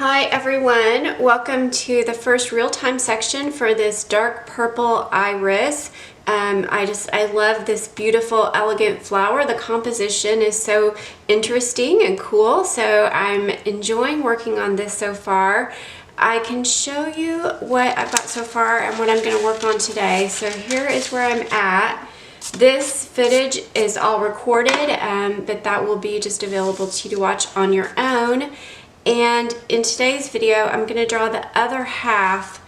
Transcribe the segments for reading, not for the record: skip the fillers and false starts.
Hi everyone, welcome to the first real-time section for this dark purple iris. I love this beautiful elegant flower. The composition is so interesting and cool, so I'm enjoying working on this so far. I can show you what I've got so far and what I'm going to work on today. So here is where I'm at. This footage is all recorded, but that will be just available to you to watch on your own. And in today's video, I'm going to draw the other half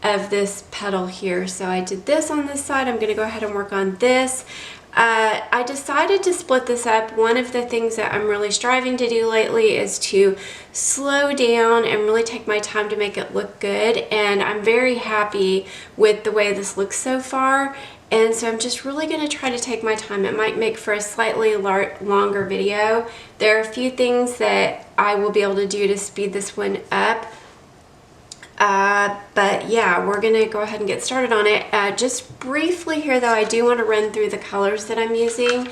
of this petal here. So I did this on this side. I'm going to go ahead and work on this. I decided to split this up. One of the things that I'm really striving to do lately is to slow down and really take my time to make it look good. And I'm very happy with the way this looks so far. And so I'm just really going to try to take my time. It might make for a slightly longer video. There are a few things that I will be able to do to speed this one up. But yeah, we're going to go ahead and get started on it. Just briefly here though, I do want to run through the colors that I'm using.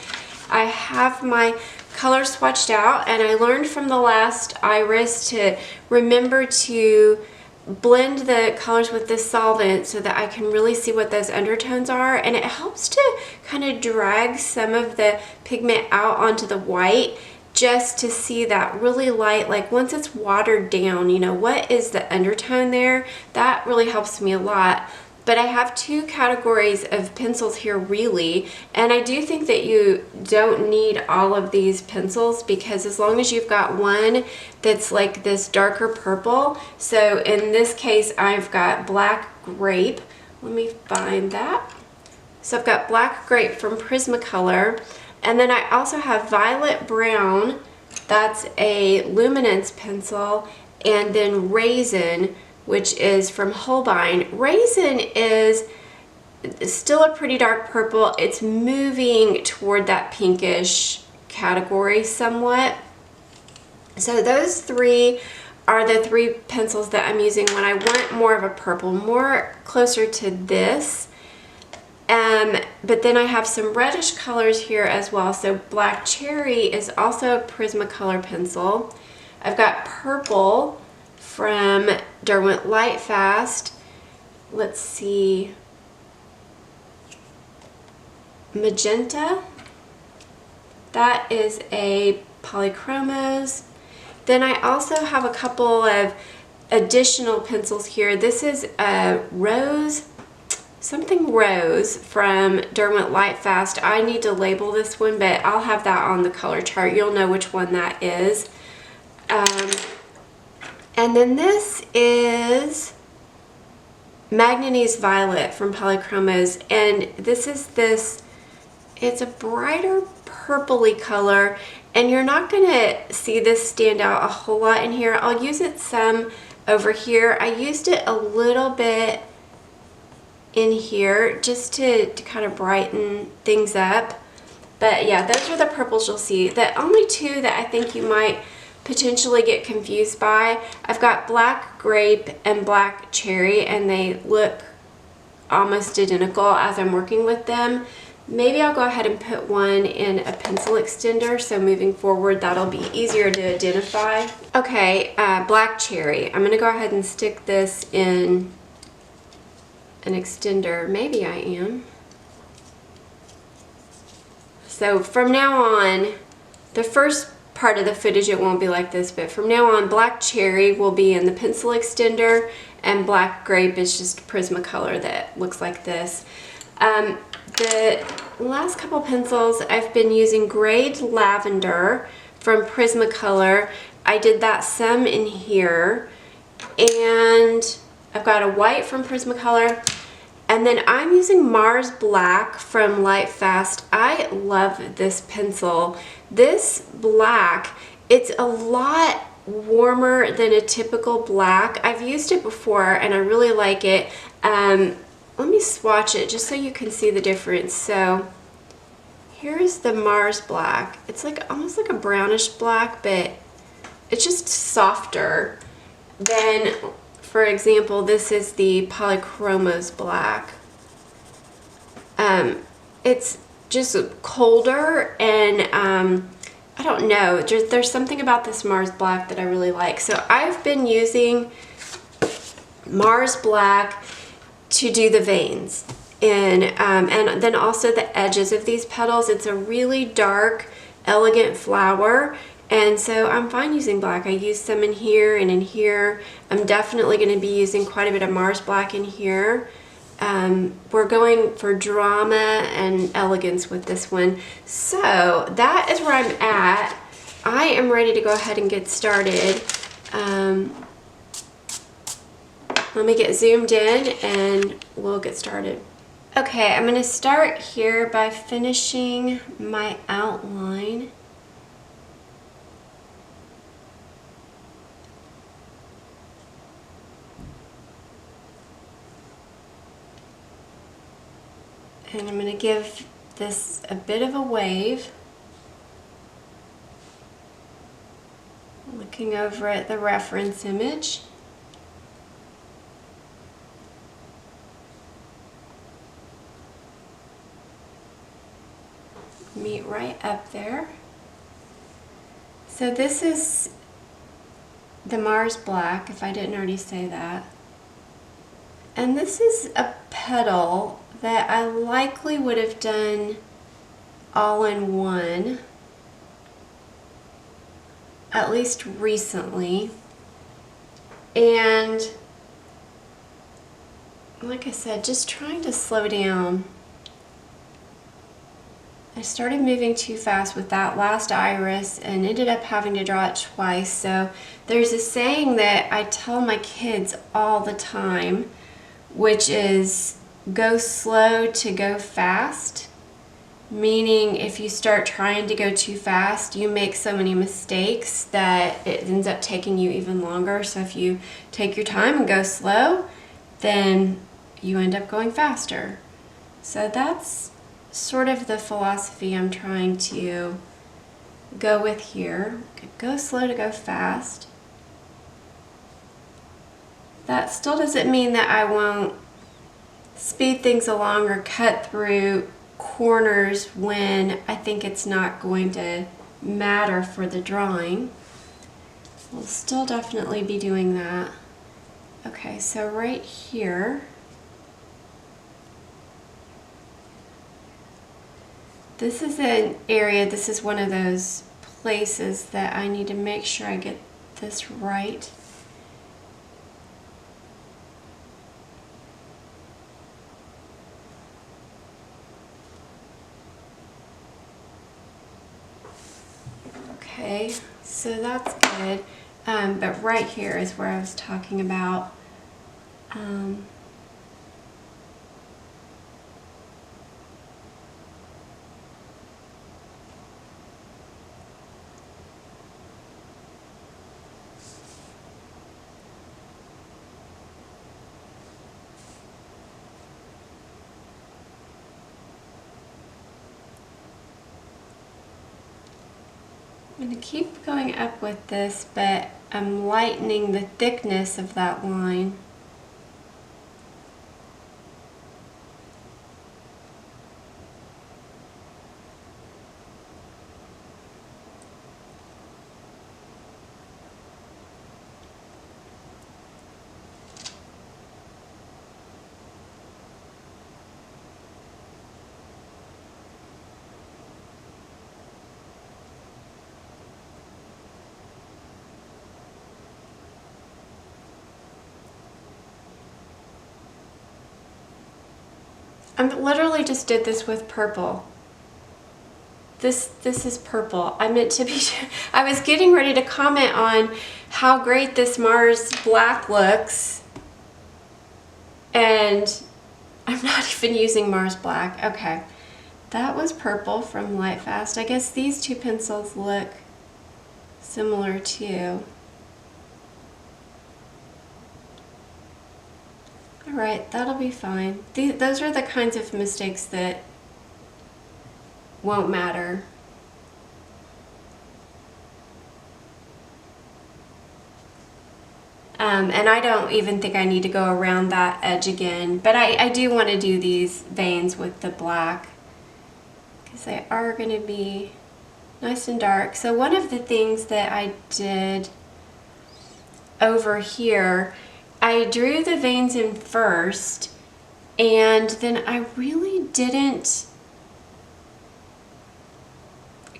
I have my colors swatched out, and I learned from the last iris to remember to blend the colors with this solvent so that I can really see what those undertones are, and it helps to kind of drag some of the pigment out onto the white just to see that really light, like once it's watered down, you know, what is the undertone there? That really helps me a lot. But I have two categories of pencils here really, and I do think that you don't need all of these pencils, because as long as you've got one that's like this darker purple, so in this case I've got Black Grape. Let me find that. So I've got Black Grape from Prismacolor, and then I also have Violet Brown, that's a luminance pencil, and then Raisin, which is from Holbein. Raisin is still a pretty dark purple. It's moving toward that pinkish category somewhat. So those three are the three pencils that I'm using when I want more of a purple, more closer to this. But then I have some reddish colors here as well. So Black Cherry is also a Prismacolor pencil. I've got purple from Derwent Lightfast. Let's see, magenta, that is a Polychromos. Then I also have a couple of additional pencils here. This is a Rose, something Rose from Derwent Lightfast. I need to label this one, but I'll have that on the color chart. You'll know which one that is. And then this is Magnanese Violet from Polychromos, and it's a brighter purpley color, and you're not gonna see this stand out a whole lot in here. I'll use it some over here. I used it a little bit in here just to kind of brighten things up. But yeah, those are the purples you'll see. The only two that I think you might potentially get confused by, I've got Black Grape and Black Cherry, and they look almost identical as I'm working with them. Maybe I'll go ahead and put one in a pencil extender, so moving forward that'll be easier to identify. Okay, Black Cherry. I'm gonna go ahead and stick this in an extender. Maybe I am. So from now on, the first part of the footage it won't be like this, but from now on Black Cherry will be in the pencil extender, and Black Grape is just Prismacolor that looks like this. The last couple pencils I've been using Grade Lavender from Prismacolor. I did that some in here, and I've got a white from Prismacolor, and then I'm using Mars Black from Lightfast. I love this pencil. This black, it's a lot warmer than a typical black. I've used it before and I really like it. Let me swatch it just so you can see the difference. So here's the Mars Black. It's like almost like a brownish black, but it's just softer. Then, for example, this is the Polychromos Black. It's just colder, and I don't know, there's something about this Mars Black that I really like. So I've been using Mars Black to do the veins and then also the edges of these petals. It's a really dark, elegant flower, and so I'm fine using black. I use some in here and in here. I'm definitely going to be using quite a bit of Mars Black in here. We're going for drama and elegance with this one. So that is where I'm at. I am ready to go ahead and get started. Let me get zoomed in and we'll get started. Okay, I'm going to start here by finishing my outline. And I'm going to give this a bit of a wave. Looking over at the reference image. Meet right up there. So this is the Mars Black, if I didn't already say that. And this is a petal that I likely would have done all in one, at least recently. And like I said, just trying to slow down. I started moving too fast with that last iris and ended up having to draw it twice. So there's a saying that I tell my kids all the time, which is go slow to go fast. Meaning if you start trying to go too fast, you make so many mistakes that it ends up taking you even longer. So if you take your time and go slow, then you end up going faster. So that's sort of the philosophy I'm trying to go with here. Go slow to go fast. That still doesn't mean that I won't speed things along or cut through corners when I think it's not going to matter for the drawing. We'll still definitely be doing that. Okay, so right here, this is an area, this is one of those places that I need to make sure I get this right. Okay, so that's good. But right here is where I was talking about. I'm going to keep going up with this, but I'm lightening the thickness of that line. I literally just did this with purple. This is purple. I meant to be, I was getting ready to comment on how great this Mars Black looks, and I'm not even using Mars Black. Okay, that was purple from Lightfast. I guess these two pencils look similar too. Alright, that'll be fine. Those are the kinds of mistakes that won't matter. And I don't even think I need to go around that edge again, but I do want to do these veins with the black because they are going to be nice and dark. So one of the things that I did over here, I drew the veins in first, and then I really didn't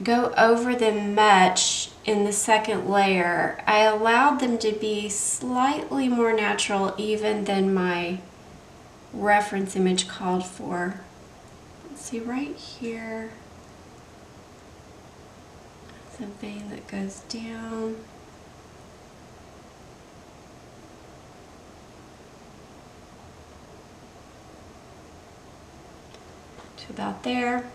go over them much in the second layer. I allowed them to be slightly more natural even than my reference image called for. Let's see, right here, there's a vein that goes down. To about there.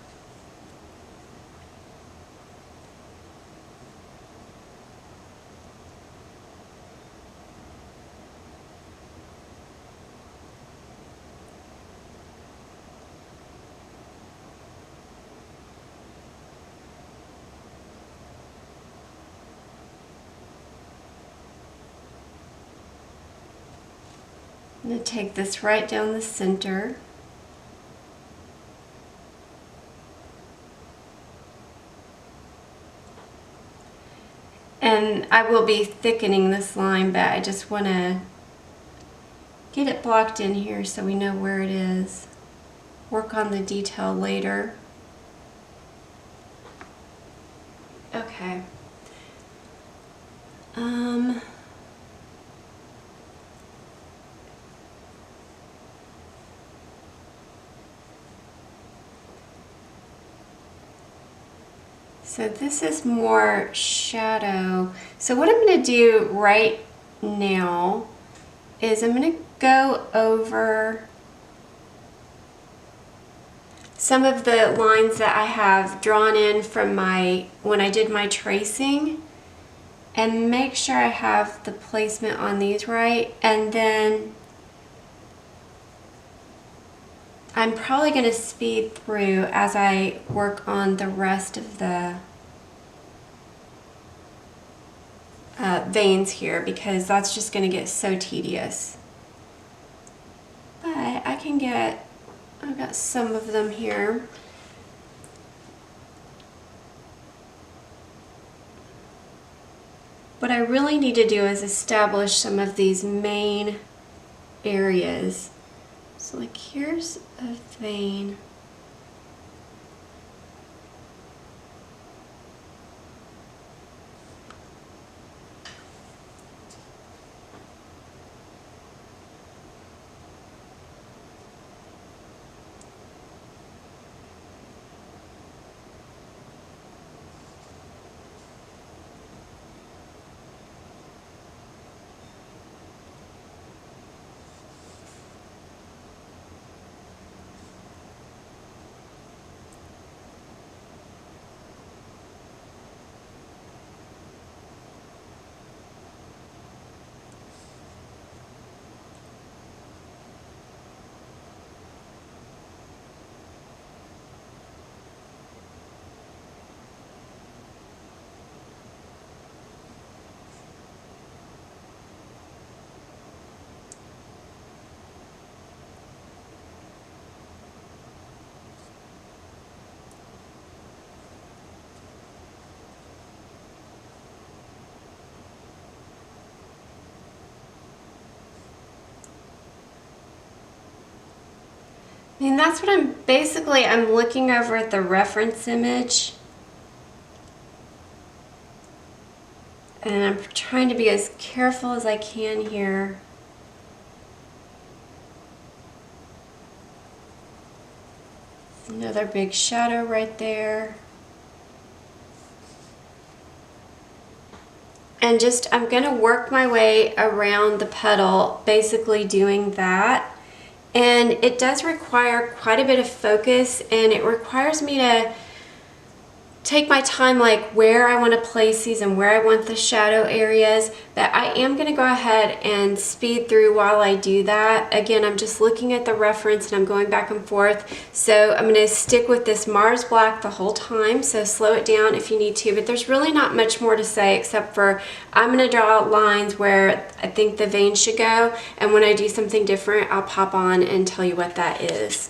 I'm going to take this right down the center. And I will be thickening this line, but I just want to get it blocked in here so we know where it is. Work on the detail later. Okay. So this is more shadow. So what I'm going to do right now is I'm going to go over some of the lines that I have drawn in from when I did my tracing, and make sure I have the placement on these right, and then I'm probably going to speed through as I work on the rest of the veins here, because that's just going to get so tedious. But I can get, I've got some of them here. What I really need to do is establish some of these main areas. So like here's a vein. I mean, that's what I'm looking over at the reference image, and I'm trying to be as careful as I can here. Another big shadow right there. And just, I'm gonna work my way around the petal, basically doing that. And it does require quite a bit of focus, and it requires me to take my time, like where I want to place these and where I want the shadow areas. But I am going to go ahead and speed through while I do that. Again, I'm just looking at the reference and I'm going back and forth. So I'm going to stick with this Mars Black the whole time, so slow it down if you need to. But there's really not much more to say except for I'm going to draw out lines where I think the vein should go, and when I do something different, I'll pop on and tell you what that is.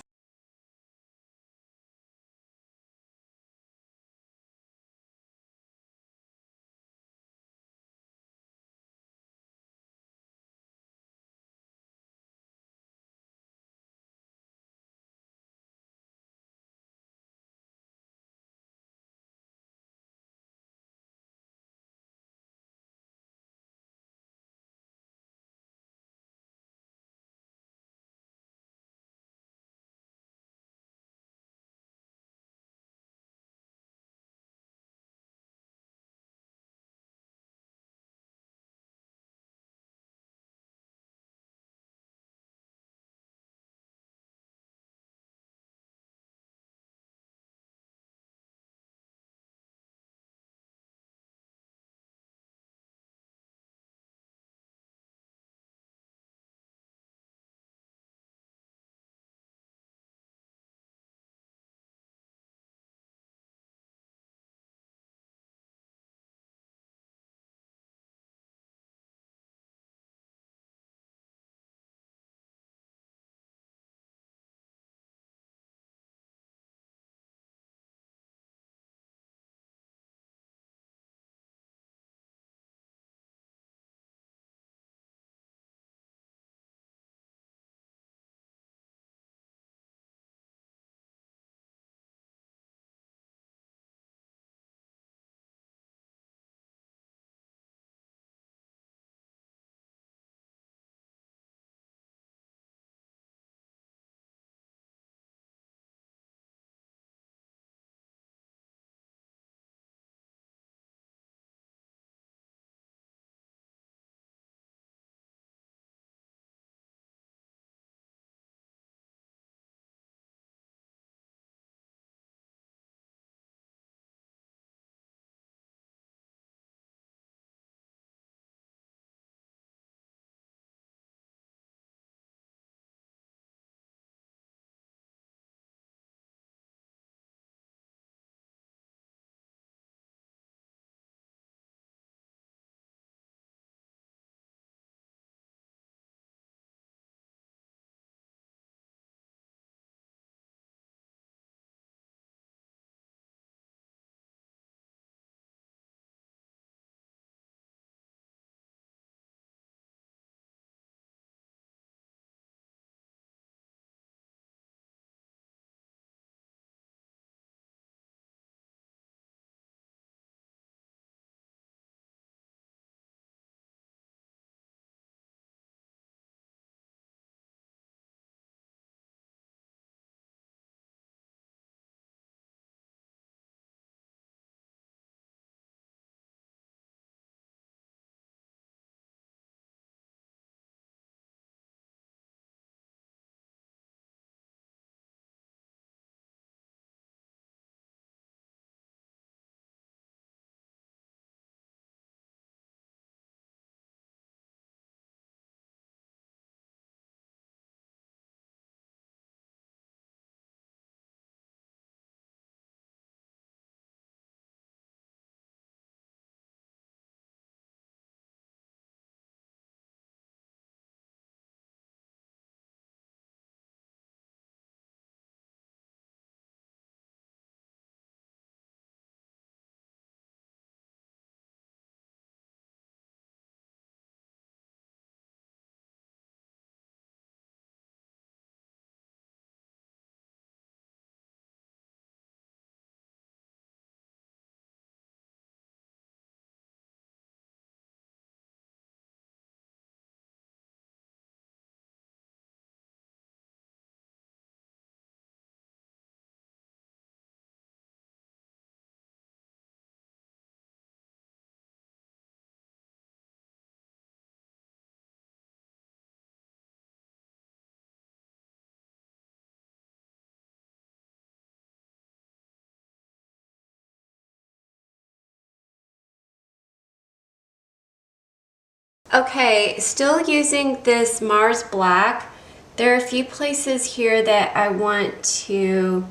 Okay, still using this Mars Black. There are a few places here that I want to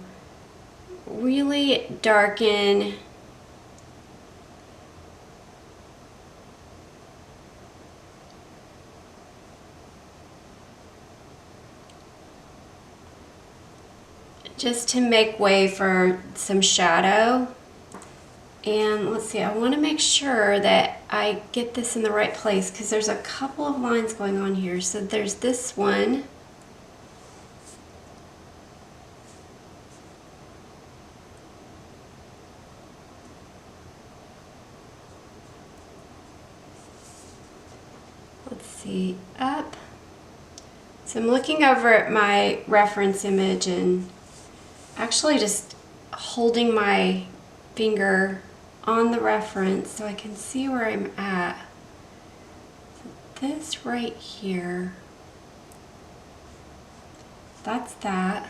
really darken just to make way for some shadow. And let's see, I want to make sure that I get this in the right place because there's a couple of lines going on here. So there's this one. Let's see, up. So I'm looking over at my reference image and actually just holding my finger on the reference so I can see where I'm at. So this right here, that's that.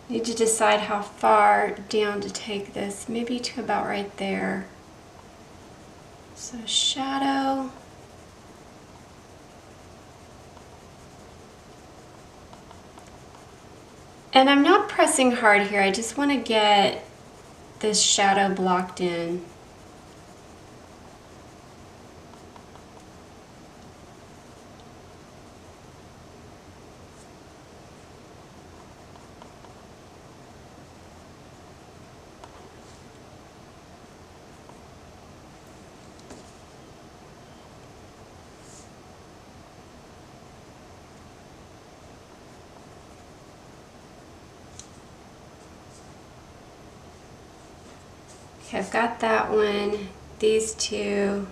Need to decide how far down to take this, maybe to about right there. So shadow. And I'm not pressing hard here, I just want to get this shadow blocked in. Okay, I've got that one, these two.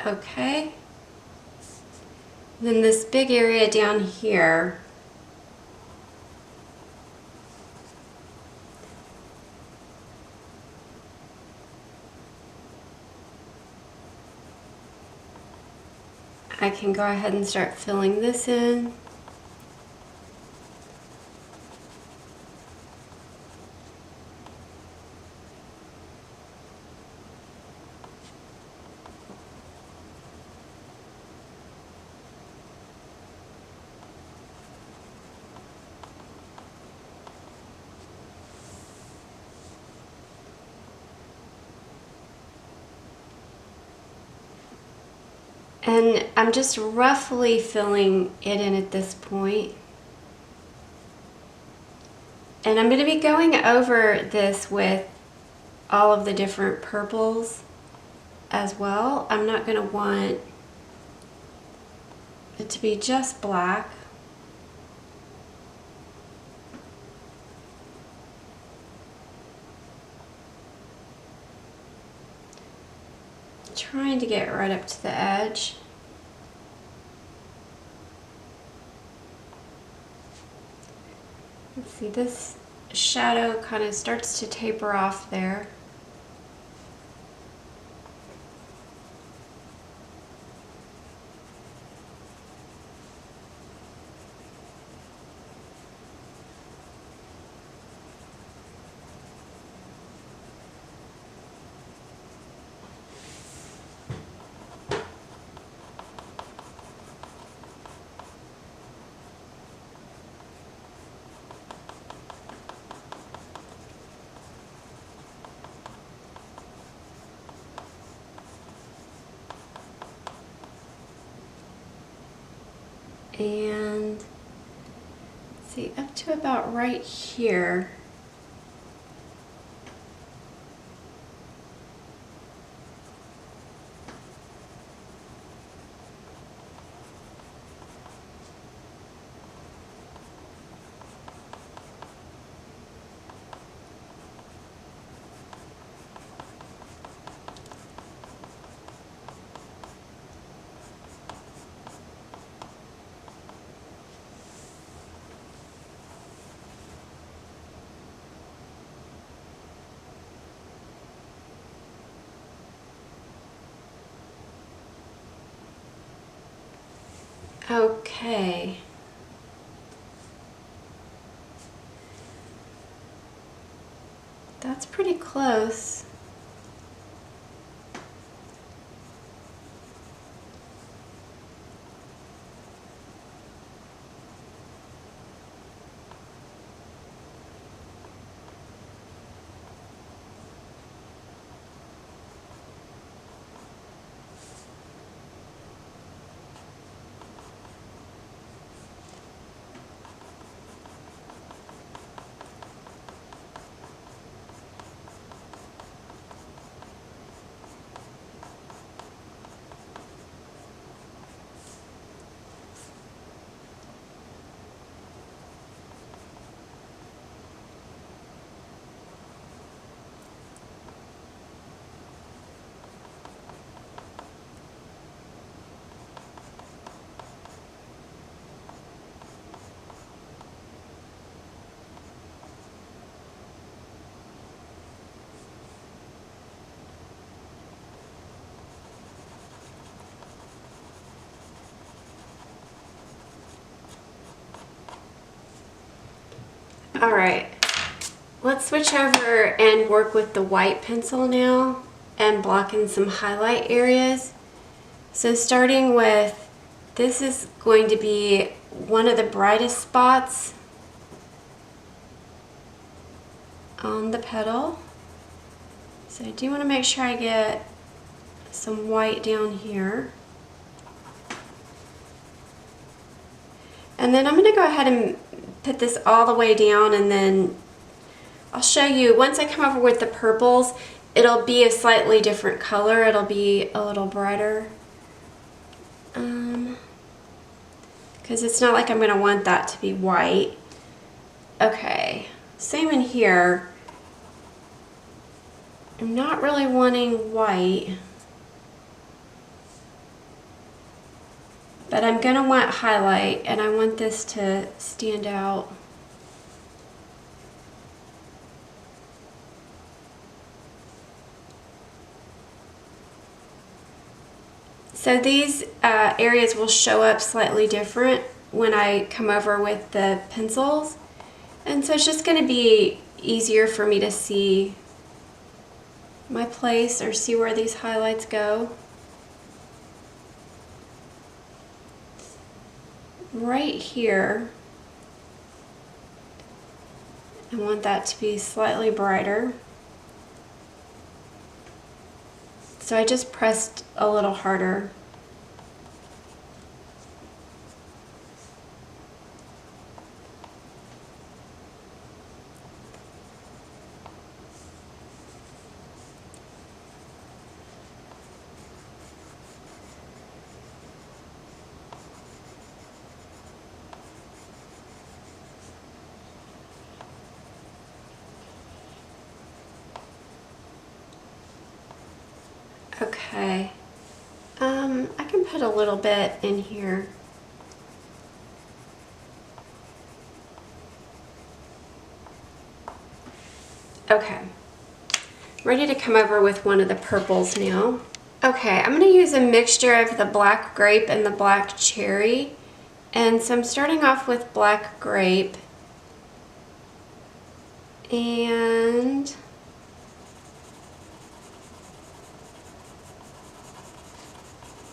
Okay. Then this big area down here, I can go ahead and start filling this in. And I'm just roughly filling it in at this point. And I'm going to be going over this with all of the different purples as well. I'm not going to want it to be just black. Trying to get right up to the edge. Let's see, this shadow kind of starts to taper off there. And let's see, up to about right here. Okay. That's pretty close. All right, let's switch over and work with the white pencil now and block in some highlight areas. So starting with, this is going to be one of the brightest spots on the petal. So I do want to make sure I get some white down here. And then I'm going to go ahead and put this all the way down, and then I'll show you, once I come over with the purples, it'll be a slightly different color. It'll be a little brighter. Because it's not like I'm going to want that to be white. Okay, same in here. I'm not really wanting white, but I'm going to want highlight, and I want this to stand out. So these areas will show up slightly different when I come over with the pencils. And so it's just going to be easier for me to see my place or see where these highlights go. Right here, I want that to be slightly brighter. So I just pressed a little harder. Okay, I can put a little bit in here. Okay, ready to come over with one of the purples now. Okay, I'm going to use a mixture of the black grape and the black cherry. And so I'm starting off with black grape. And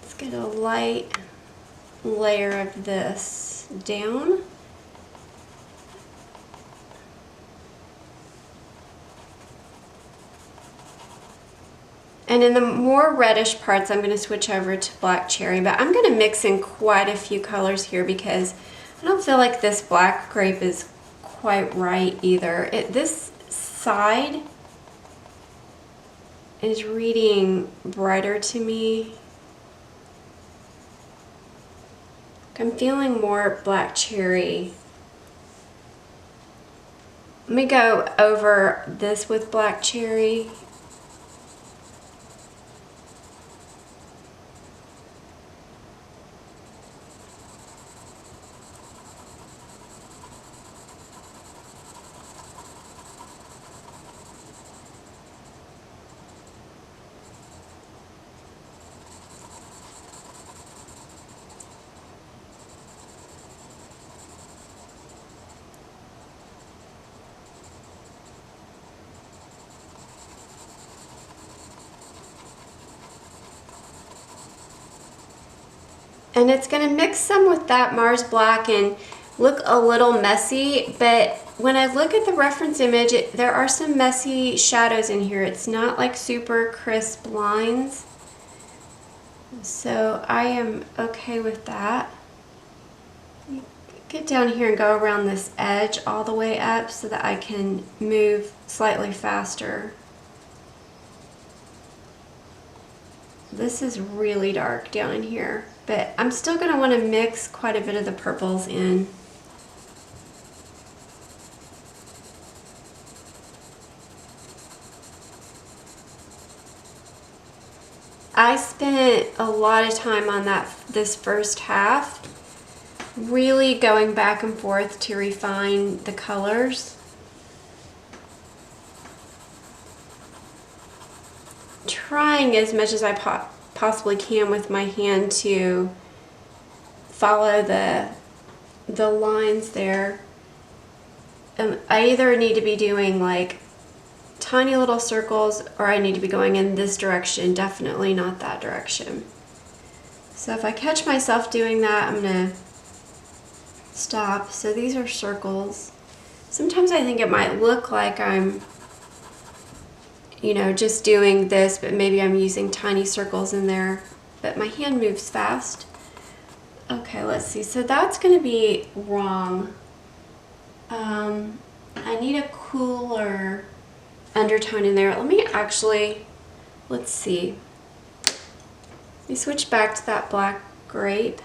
let's get a light layer of this down. And in the more reddish parts, I'm going to switch over to black cherry, but I'm going to mix in quite a few colors here because I don't feel like this black grape is quite right either. This side is reading brighter to me. I'm feeling more black cherry. Let me go over this with black cherry. And it's going to mix some with that Mars Black and look a little messy, but when I look at the reference image, there are some messy shadows in here. It's not like super crisp lines. So I am okay with that. Get down here and go around this edge all the way up so that I can move slightly faster. This is really dark down in here, but I'm still going to want to mix quite a bit of the purples in. I spent a lot of time on this first half, really going back and forth to refine the colors. Trying as much as I possibly can with my hand to follow the lines there. I either need to be doing like tiny little circles or I need to be going in this direction, definitely not that direction. So if I catch myself doing that, I'm gonna stop. So these are circles. Sometimes I think it might look like I'm, you know, just doing this, but maybe I'm using tiny circles in there, but my hand moves fast. Okay, let's see. So that's going to be wrong. I need a cooler undertone in there. Let me actually, let's see. Let me switch back to that black grape.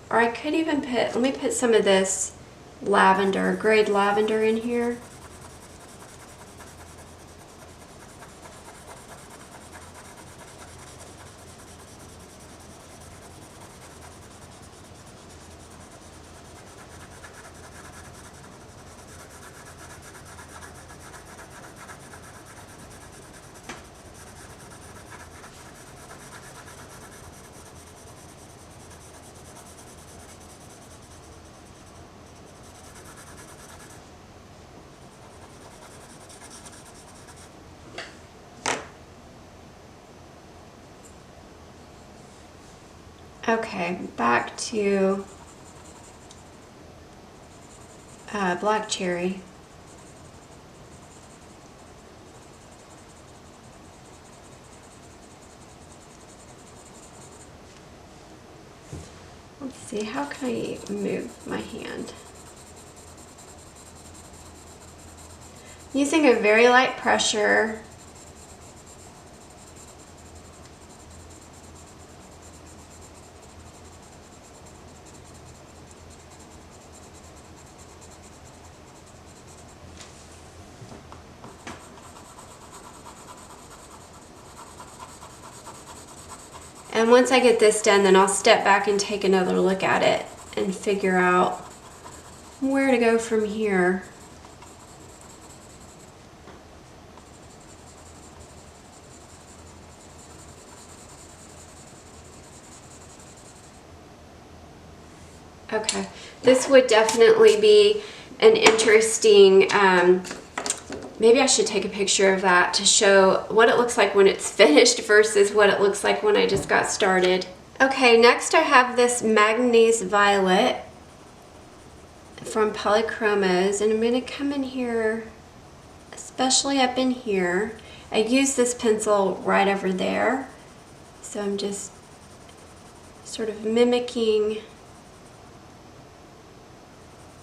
Or I could even let me put some of this lavender, grayed lavender in here. Okay, back to black cherry. Let's see, how can I move my hand? Using a very light pressure. And once I get this done, then I'll step back and take another look at it and figure out where to go from here. Okay, this would definitely be an interesting, maybe I should take a picture of that to show what it looks like when it's finished versus what it looks like when I just got started. Okay, next I have this Manganese Violet from Polychromos, and I'm going to come in here, especially up in here, I use this pencil right over there, so I'm just sort of mimicking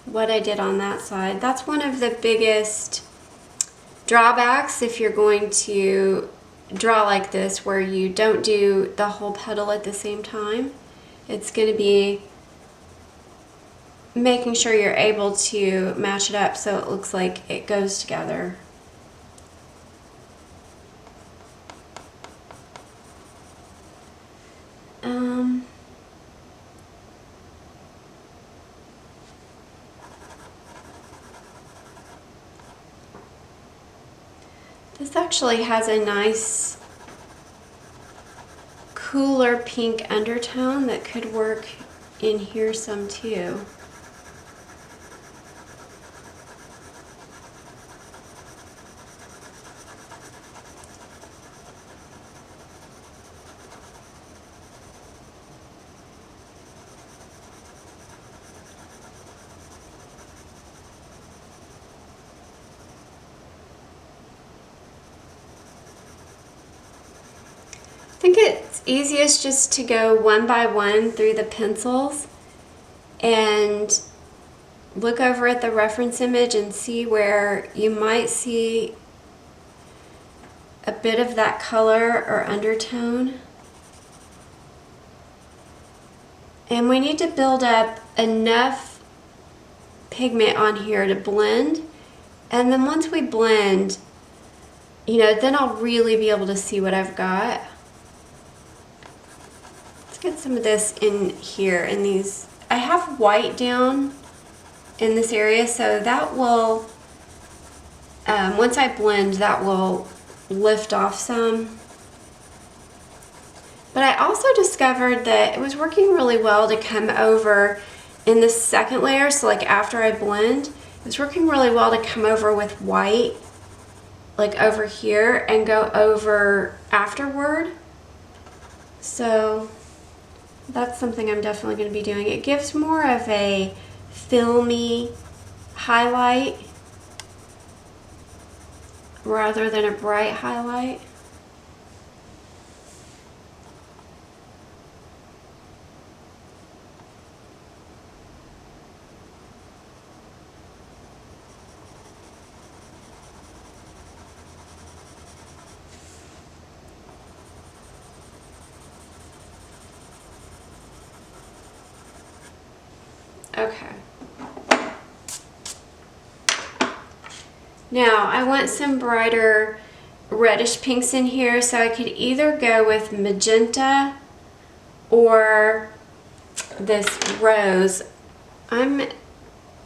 what I did on that side. That's one of the biggest drawbacks if you're going to draw like this, where you don't do the whole petal at the same time. It's going to be making sure you're able to match it up so it looks like it goes together. This actually has a nice cooler pink undertone that could work in here some too. I think it's easiest just to go one by one through the pencils and look over at the reference image and see where you might see a bit of that color or undertone. And we need to build up enough pigment on here to blend. And then once we blend, you know, then I'll really be able to see what I've got. Let's get some of this in here in these. I have white down in this area, so that will, once I blend, that will lift off some. But I also discovered that it was working really well to come over in the second layer, so like after I blend, it was working really well to come over with white, like over here, and go over afterward. So that's something I'm definitely going to be doing. It gives more of a filmy highlight rather than a bright highlight. Okay. Now I want some brighter reddish pinks in here, so I could either go with magenta or this rose. I'm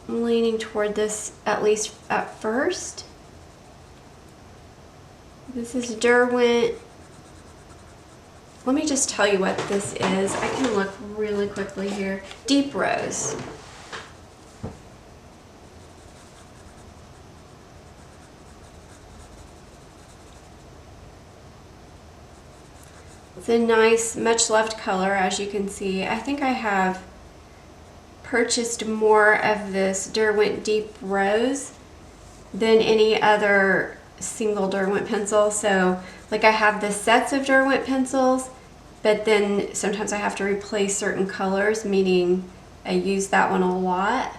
leaning toward this, at least at first. This is Derwent. Let me just tell you what this is. I can look really quickly here. Deep Rose. It's a nice, much loved color, as you can see. I think I have purchased more of this Derwent Deep Rose than any other single Derwent pencil. So like I have the sets of Derwent pencils, but then sometimes I have to replace certain colors, meaning I use that one a lot.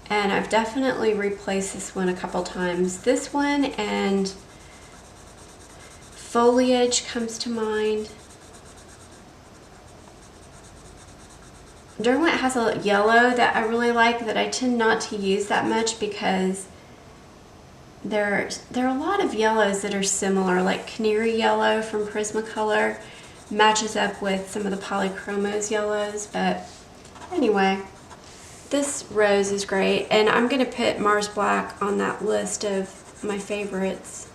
And I've definitely replaced this one a couple times. This one and Foliage comes to mind. Derwent has a yellow that I really like that I tend not to use that much because there are a lot of yellows that are similar, like Canary Yellow from Prismacolor matches up with some of the Polychromos yellows. But anyway, this rose is great, and I'm going to put Mars Black on that list of my favorites.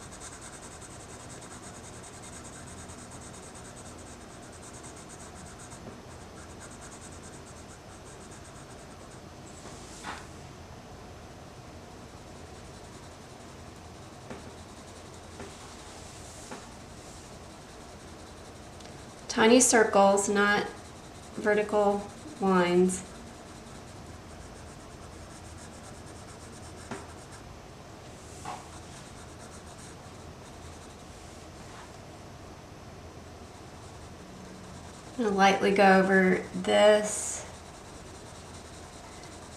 Tiny circles, not vertical lines. I'm going to lightly go over this.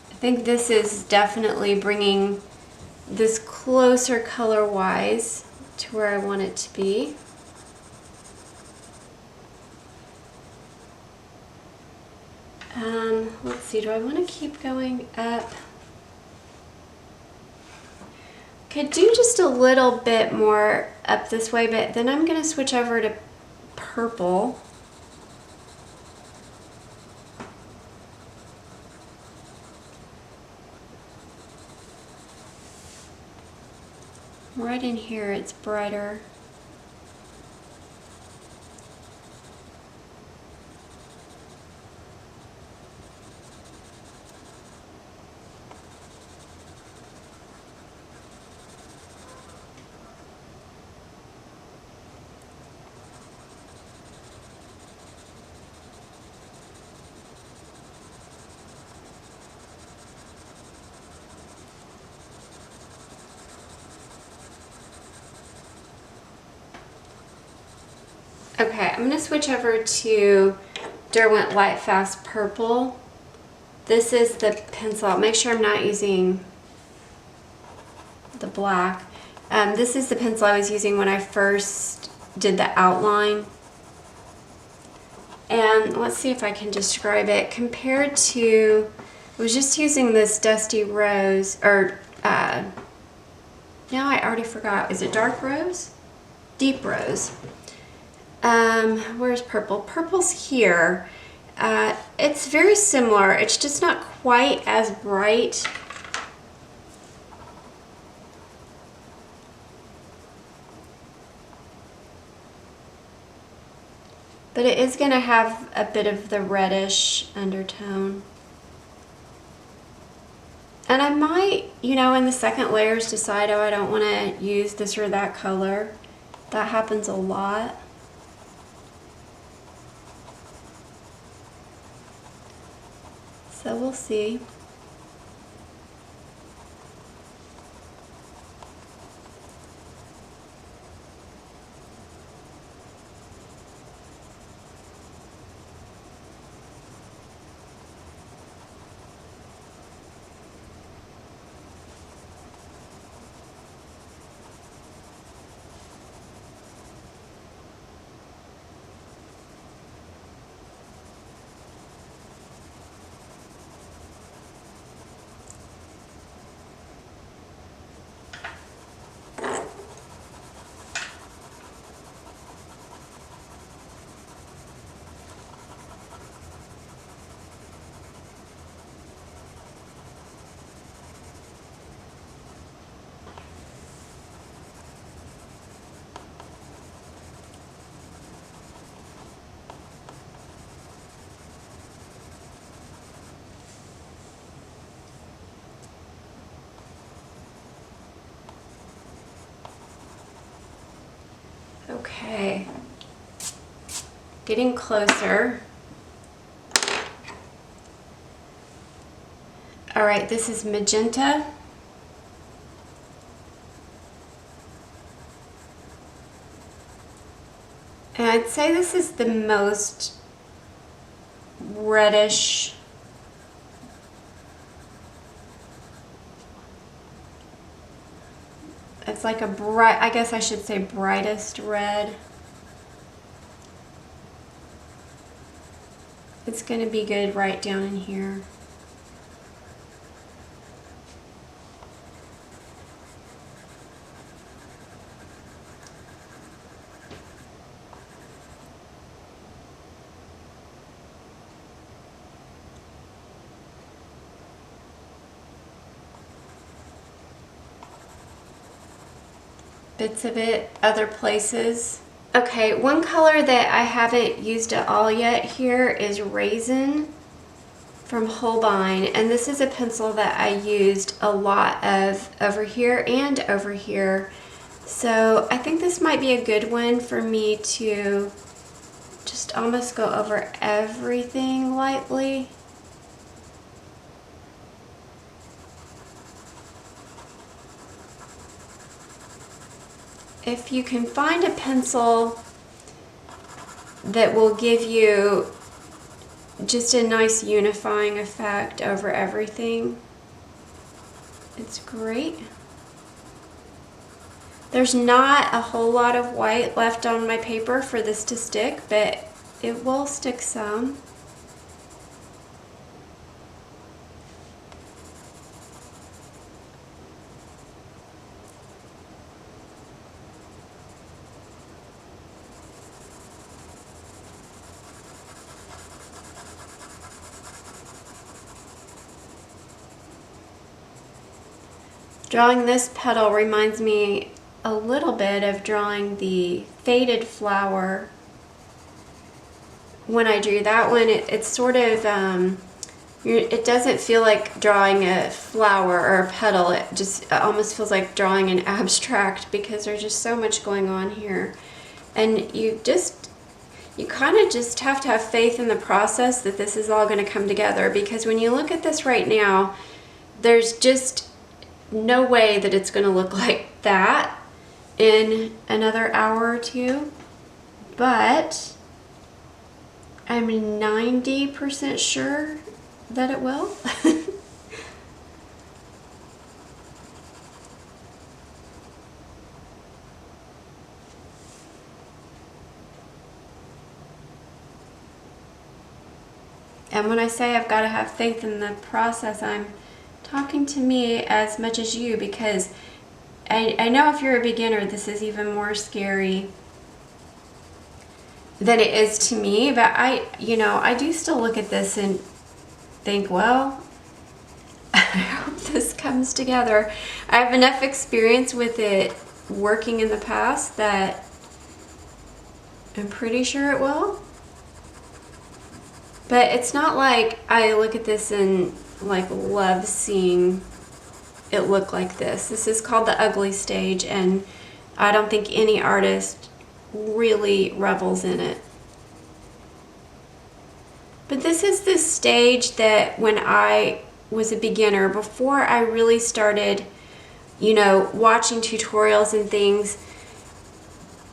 I think this is definitely bringing this closer color-wise to where I want it to be. Let's see, do I want to keep going up? Could do just a little bit more up this way, but then I'm going to switch over to purple. Right in here it's brighter. Okay, I'm going to switch over to Derwent Light Fast Purple. This is the pencil. Make sure I'm not using the black. This is the pencil I was using when I first did the outline. And let's see if I can describe it. Compared to, I was just using this Dusty Rose, or now I already forgot. Is it Dark Rose? Deep Rose. Where's purple? Purple's here. It's very similar. It's just not quite as bright. But it is going to have a bit of the reddish undertone. And I might, you know, in the second layers decide, oh, I don't want to use this or that color. That happens a lot. So we'll see. Okay, getting closer. All right, this is magenta. And I'd say this is the most reddish. It's like a bright, I guess I should say brightest red. It's going to be good right down in here. Bits of it other places. Okay, one color that I haven't used at all yet here is Raisin from Holbein, and this is a pencil that I used a lot of over here and over here. So I think this might be a good one for me to just almost go over everything lightly. If you can find a pencil that will give you just a nice unifying effect over everything. It's great. There's not a whole lot of white left on my paper for this to stick, but it will stick some. Drawing this petal reminds me a little bit of drawing the faded flower. When I drew that one, it's sort of, it doesn't feel like drawing a flower or a petal. It almost feels like drawing an abstract because there's just so much going on here. And you kind of just have to have faith in the process that this is all going to come together, because when you look at this right now, there's just no way that it's going to look like that in another hour or two, but I'm 90% sure that it will. And when I say I've got to have faith in the process, I'm talking to me as much as you, because I know if you're a beginner, this is even more scary than it is to me, but I do still look at this and think, well, I hope this comes together. I have enough experience with it working in the past that I'm pretty sure it will. But it's not like I look at this and like love seeing it look like this. This is called the ugly stage, and I don't think any artist really revels in it. But this is the stage that when I was a beginner, before I really started, watching tutorials and things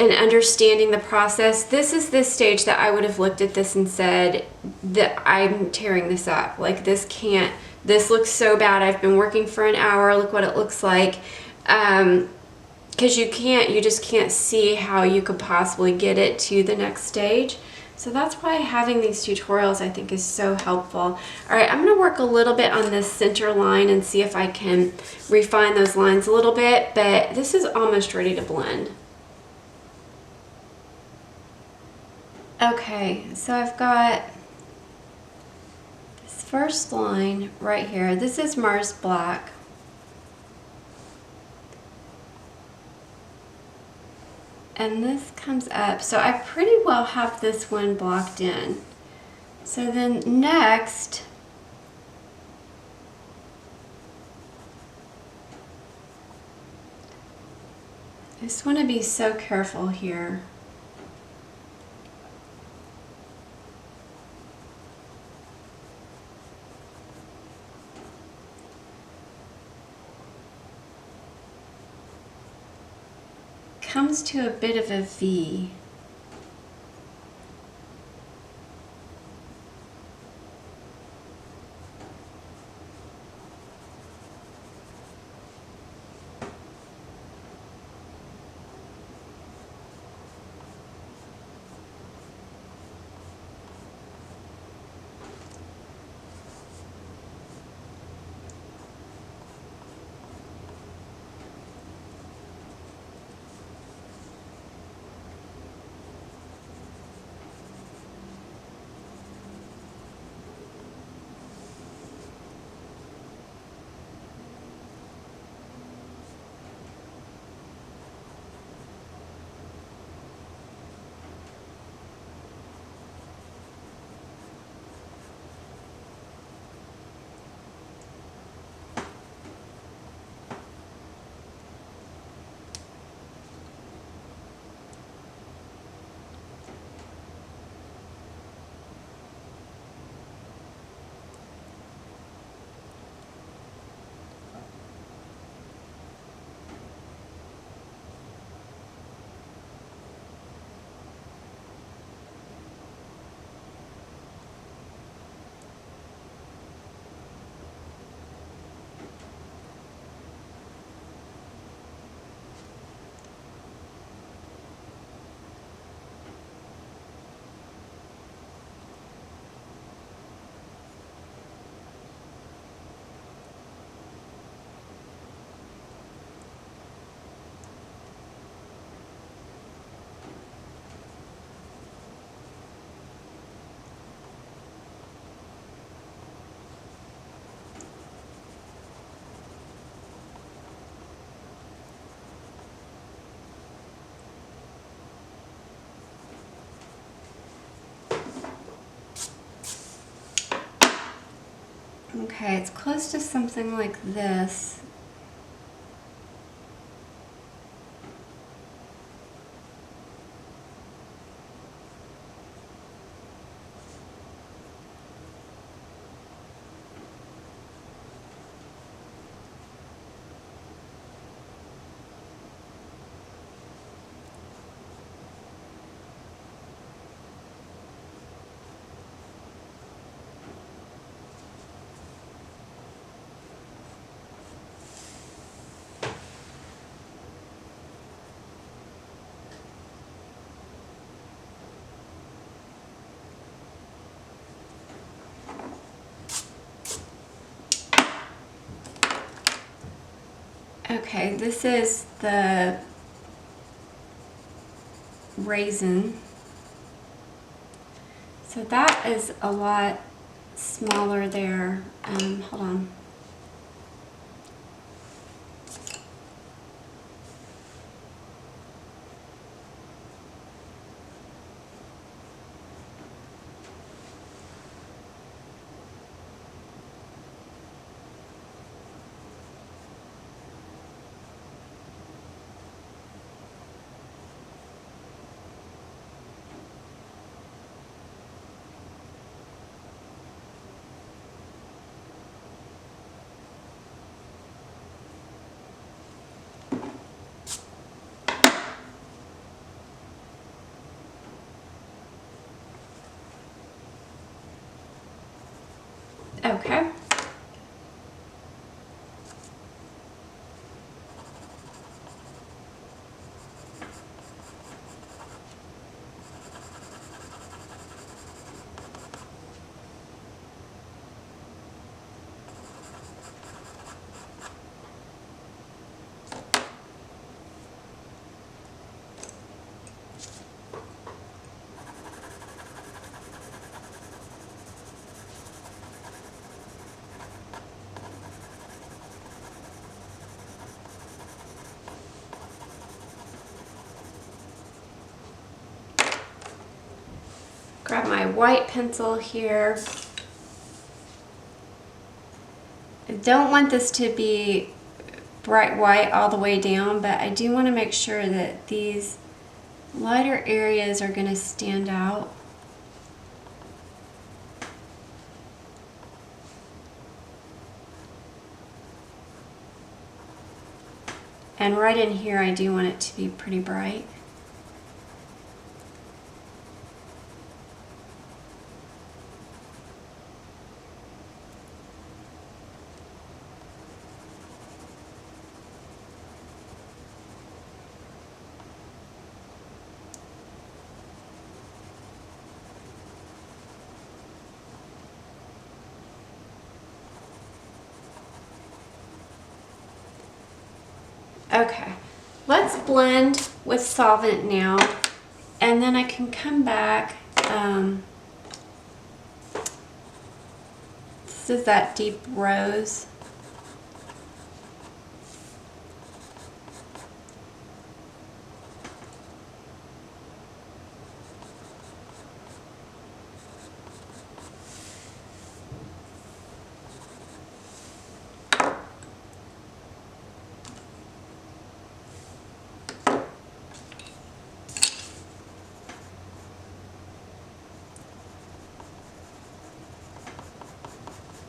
and understanding the process, this is this stage that I would have looked at this and said that I'm tearing this up. Like, this looks so bad. I've been working for an hour. Look what it looks like. Because you just can't see how you could possibly get it to the next stage. So that's why having these tutorials, I think, is so helpful. All right, I'm gonna work a little bit on this center line and see if I can refine those lines a little bit, but this is almost ready to blend. Okay, so I've got this first line right here. This is Mars Black. And this comes up, so I pretty well have this one blocked in. So then next, I just want to be so careful here. Comes to a bit of a V. Okay, it's close to something like this. Okay, this is the raisin. So that is a lot smaller there. Hold on. Okay. Grab my white pencil here. I don't want this to be bright white all the way down, but I do want to make sure that these lighter areas are going to stand out. And right in here, I do want it to be pretty bright. Okay, let's blend with solvent now, and then I can come back. This is that deep rose.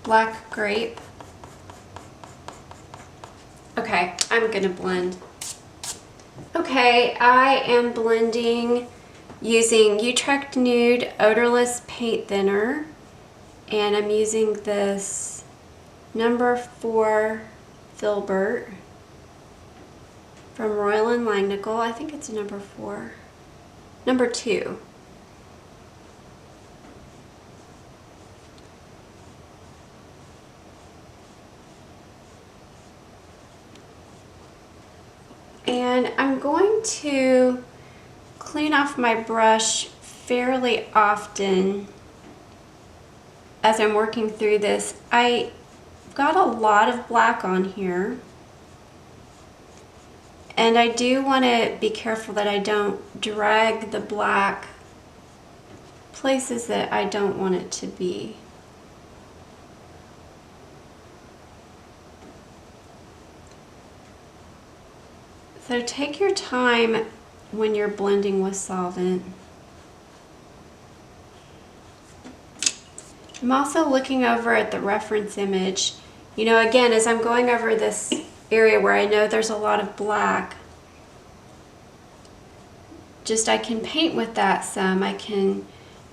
Black grape. Okay, I'm gonna blend. Okay, I am blending using Utrecht Nude Odorless Paint Thinner, and I'm using this number 4 Filbert from Royal and Langnickel. I think it's number 4. Number 2. And I'm going to clean off my brush fairly often as I'm working through this. I got a lot of black on here, and I do want to be careful that I don't drag the black places that I don't want it to be. So take your time when you're blending with solvent. I'm also looking over at the reference image. You know, again, as I'm going over this area where I know there's a lot of black, I can paint with that some. I can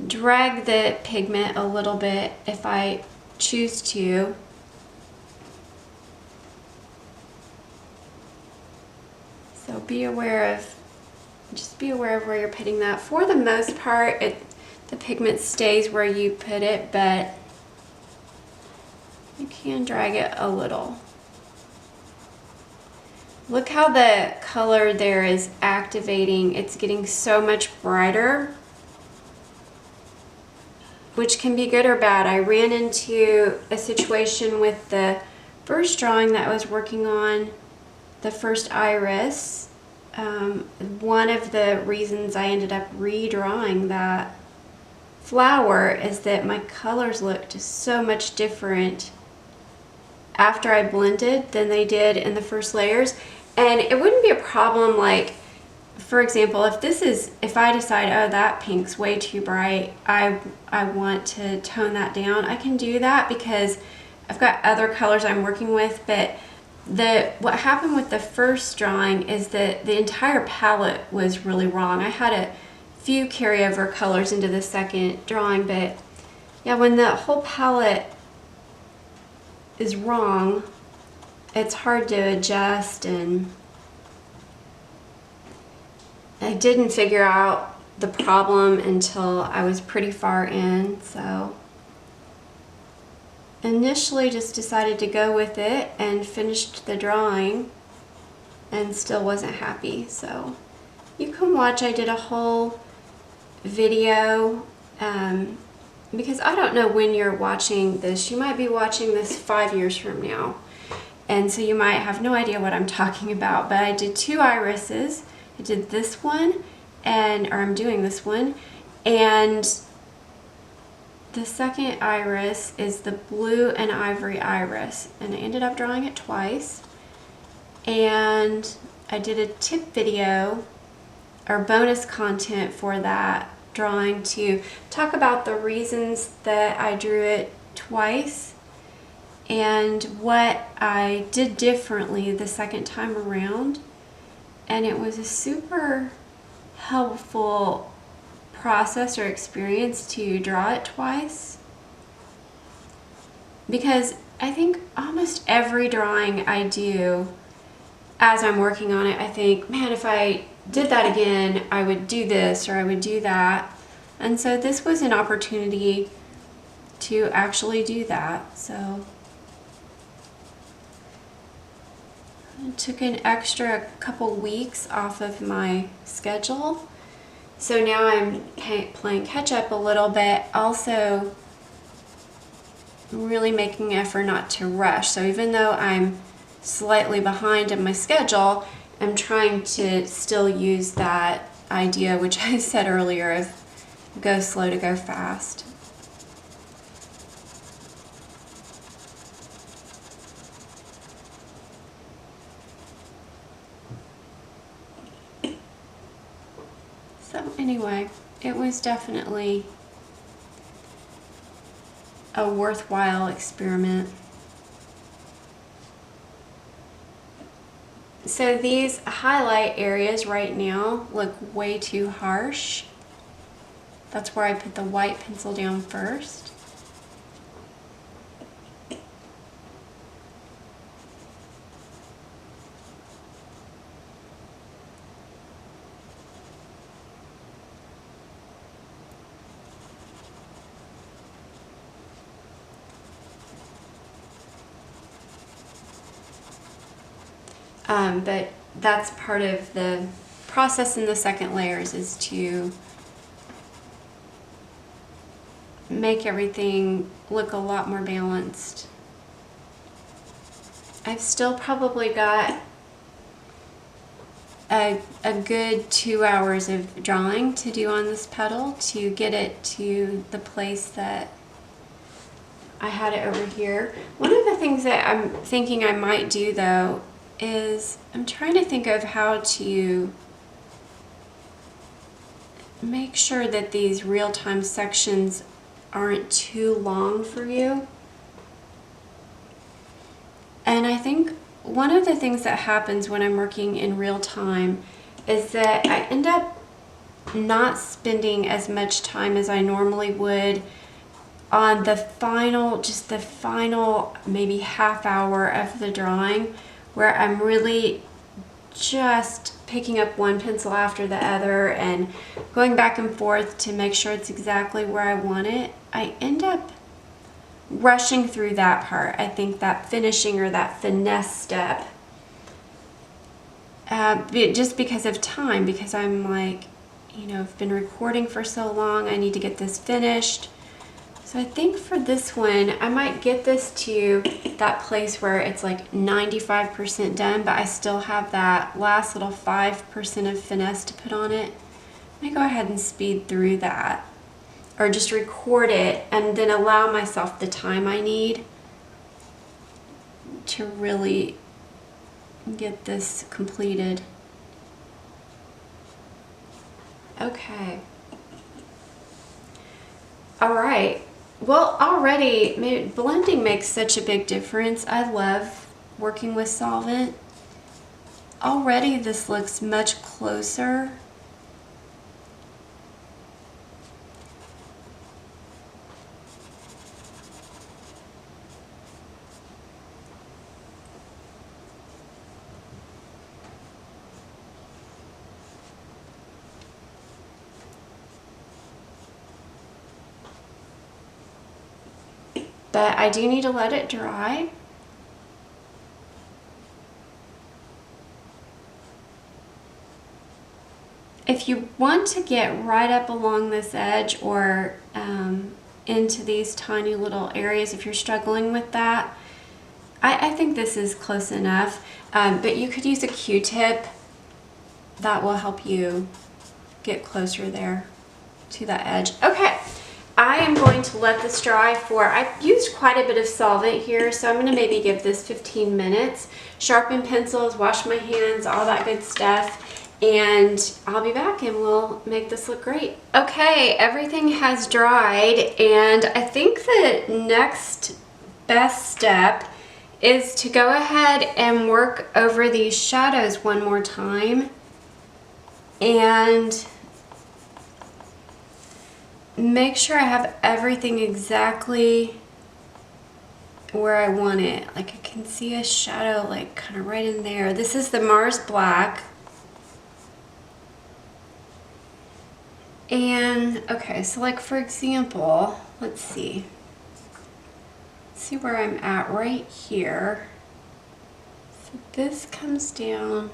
drag the pigment a little bit if I choose to. So be aware of, just be aware of where you're putting that. For the most part, the pigment stays where you put it, but you can drag it a little. Look how the color there is activating. It's getting so much brighter, which can be good or bad. I ran into a situation with the first drawing that I was working on, the first iris. One of the reasons I ended up redrawing that flower is that my colors looked so much different after I blended than they did in the first layers. And it wouldn't be a problem, like, for example, if I decide, oh, that pink's way too bright, I want to tone that down, I can do that because I've got other colors I'm working with. But what happened with the first drawing is that the entire palette was really wrong. I had a few carryover colors into the second drawing, but yeah, when the whole palette is wrong, it's hard to adjust, and I didn't figure out the problem until I was pretty far in. So initially just decided to go with it and finished the drawing and still wasn't happy. So you can watch, I did a whole video because I don't know when you're watching this. You might be watching this 5 years from now, and so you might have no idea what I'm talking about. But I did 2 irises. I did this one, or I'm doing this one, and the second iris is the blue and ivory iris, and I ended up drawing it twice. And I did a tip video or bonus content for that drawing to talk about the reasons that I drew it twice and what I did differently the second time around. And it was a super helpful process or experience to draw it twice, because I think almost every drawing I do, as I'm working on it, I think, man, if I did that again, I would do this or I would do that. And so this was an opportunity to actually do that. So I took an extra couple weeks off of my schedule. So now I'm playing catch up a little bit. Also really making an effort not to rush. So even though I'm slightly behind in my schedule, I'm trying to still use that idea, which I said earlier, of go slow to go fast. So anyway, it was definitely a worthwhile experiment. So these highlight areas right now look way too harsh. That's where I put the white pencil down first. But that's part of the process in the second layers, is to make everything look a lot more balanced. I've still probably got a good 2 hours of drawing to do on this petal to get it to the place that I had it over here. One of the things that I'm thinking I might do, though, is I'm trying to think of how to make sure that these real-time sections aren't too long for you. And I think one of the things that happens when I'm working in real time is that I end up not spending as much time as I normally would on the final, just the final maybe half hour of the drawing, where I'm really just picking up one pencil after the other and going back and forth to make sure it's exactly where I want it. I end up rushing through that part. I think that finishing or that finesse step, just because of time, because I'm like, you know, I've been recording for so long, I need to get this finished. So I think for this one, I might get this to that place where it's like 95% done, but I still have that last little 5% of finesse to put on it. I go ahead and speed through that, or just record it and then allow myself the time I need to really get this completed. Okay. All right. Well, already, blending makes such a big difference. I love working with solvent. Already this looks much closer. But I do need to let it dry. If you want to get right up along this edge or into these tiny little areas, if you're struggling with that, I think this is close enough. But you could use a Q-tip. That will help you get closer there to that edge. Okay. I am going to let this dry for, I've used quite a bit of solvent here, so I'm going to maybe give this 15 minutes. Sharpen pencils, wash my hands, all that good stuff, and I'll be back and we'll make this look great. Okay, everything has dried, and I think the next best step is to go ahead and work over these shadows one more time and make sure I have everything exactly where I want it. Like I can see a shadow like kind of right in there. This is the Mars Black. And okay, so like for example, let's see. See where I'm at right here. So this comes down.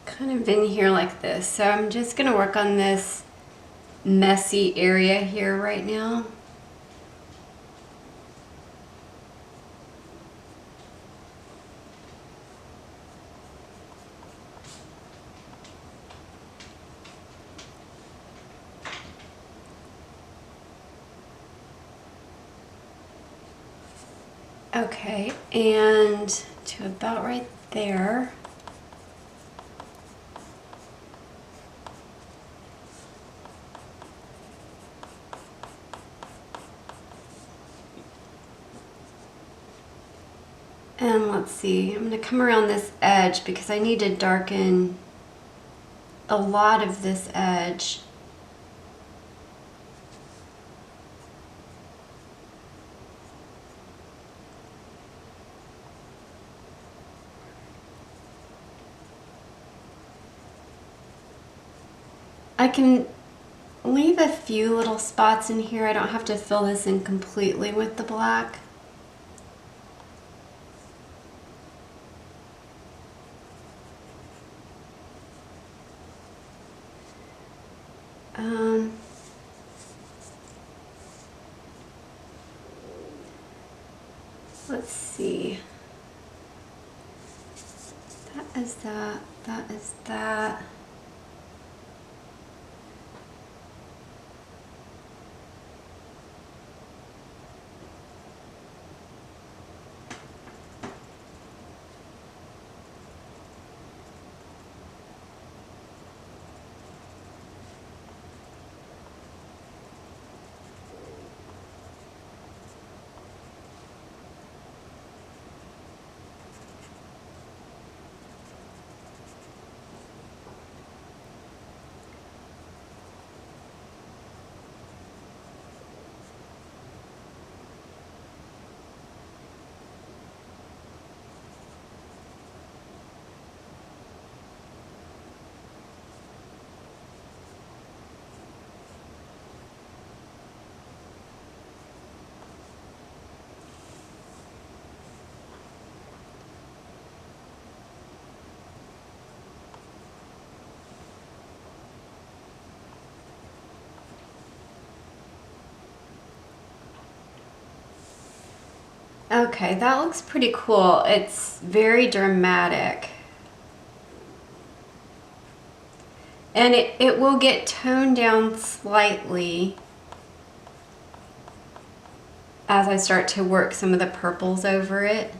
Kind of in here like this. So I'm just going to work on this messy area here right now. Okay, and to about right there. And let's see, I'm going to come around this edge because I need to darken a lot of this edge. I can leave a few little spots in here. I don't have to fill this in completely with the black. Let's see. That is that. That is that. Okay, that looks pretty cool. It's very dramatic. And it will get toned down slightly as I start to work some of the purples over it.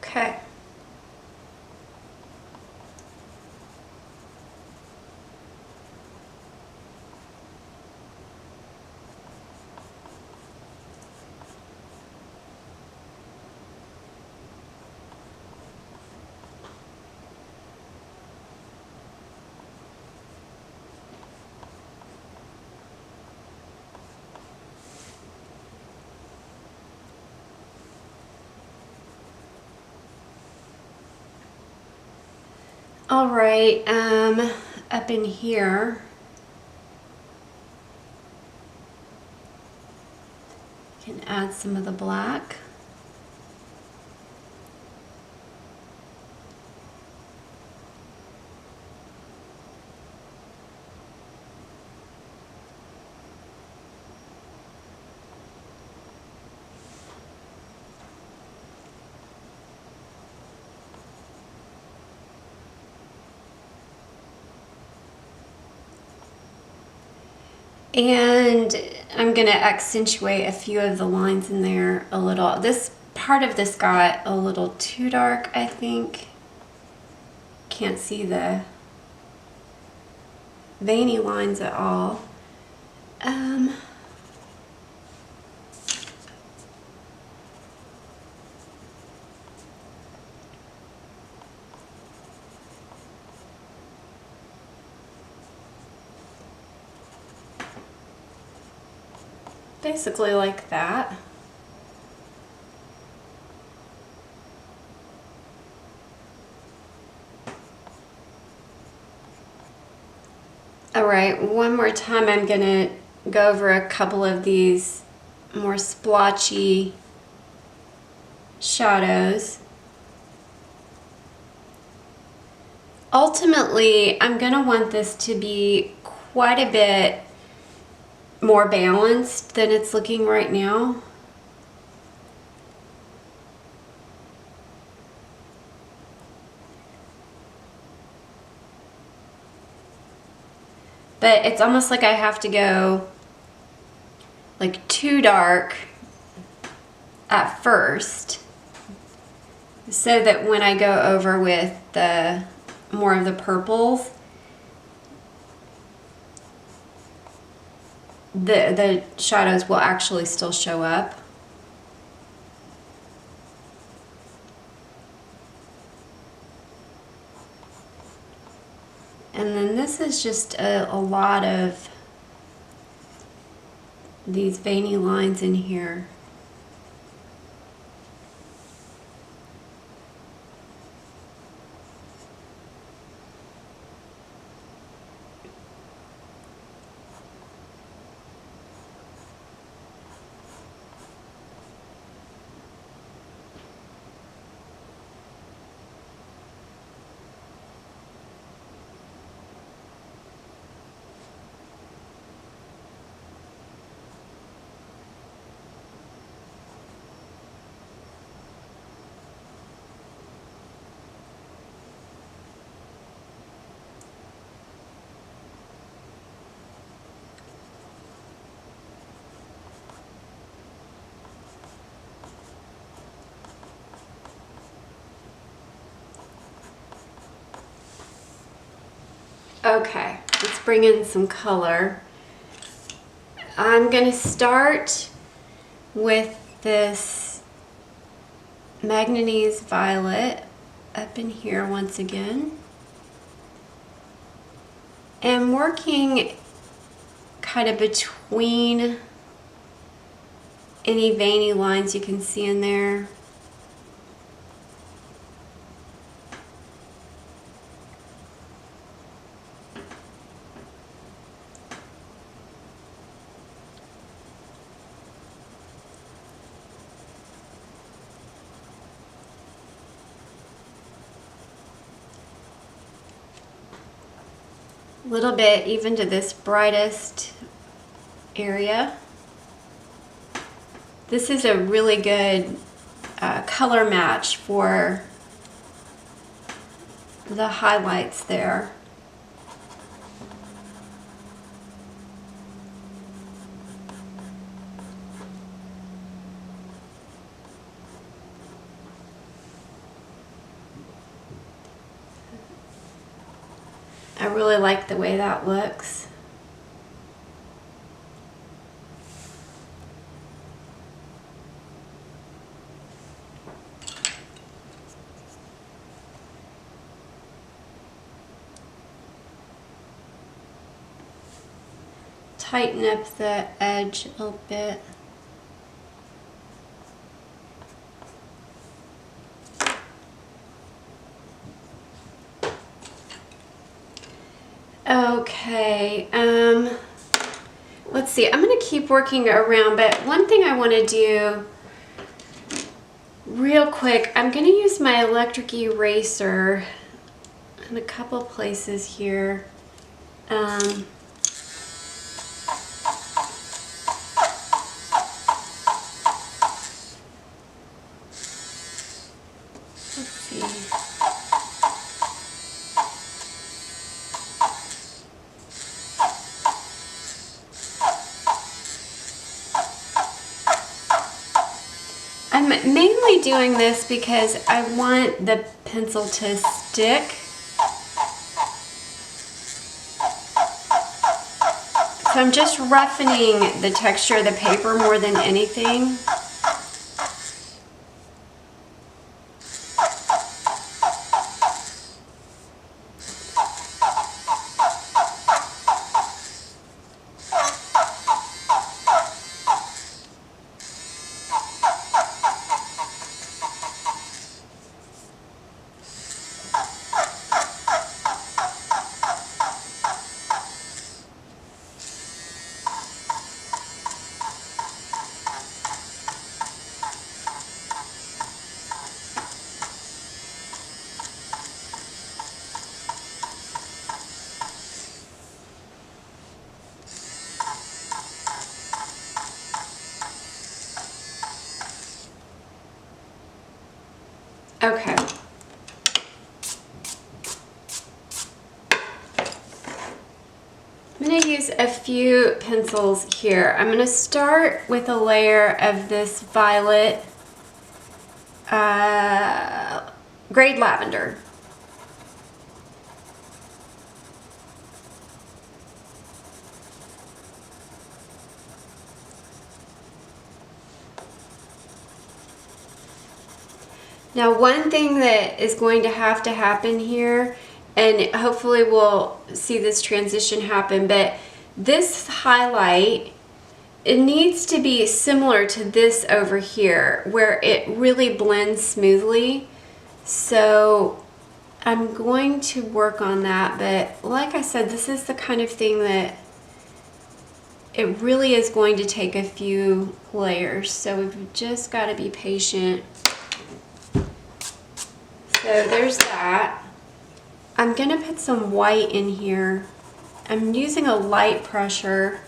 Okay. All right, up in here, you can add some of the black. And I'm going to accentuate a few of the lines in there a little. This part of this got a little too dark, I think. Can't see the veiny lines at all. Basically like that. All right, one more time I'm gonna go over a couple of these more splotchy shadows. Ultimately, I'm gonna want this to be quite a bit more balanced than it's looking right now. But it's almost like I have to go like too dark at first so that when I go over with the more of the purples, the shadows will actually still show up. And then this is just a lot of these veiny lines in here. Okay, let's bring in some color. I'm going to start with this manganese violet up in here once again. And working kind of between any veiny lines you can see in there. A little bit even to this brightest area. This is a really good color match for the highlights there. I really like the way that looks. Tighten up the edge a little bit. Okay, let's see, I'm going to keep working around, but one thing I want to do real quick, I'm going to use my electric eraser in a couple places here. Let's see. I'm mainly doing this because I want the pencil to stick. So I'm just roughening the texture of the paper more than anything. Okay. I'm going to use a few pencils here. I'm going to start with a layer of this violet grade lavender. Now, one thing that is going to happen here, and hopefully we'll see this transition happen, but this highlight, it needs to be similar to this over here where it really blends smoothly. So I'm going to work on that, but like I said, this is the kind of thing that it really is going to take a few layers. So we've just got to be patient. So there's that. I'm going to put some white in here. I'm using a light pressure.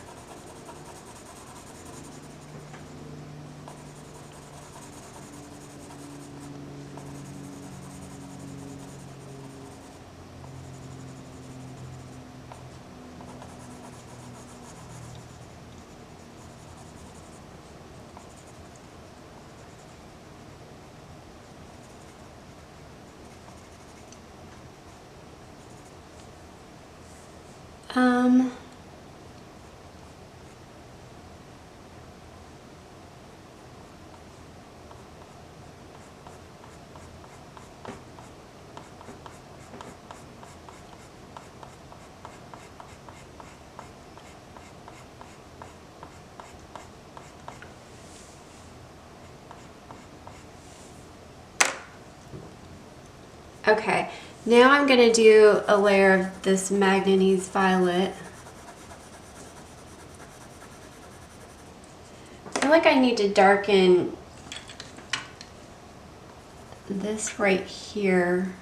Um, Okay, now I'm going to do a layer of this manganese violet. I feel like I need to darken this right here.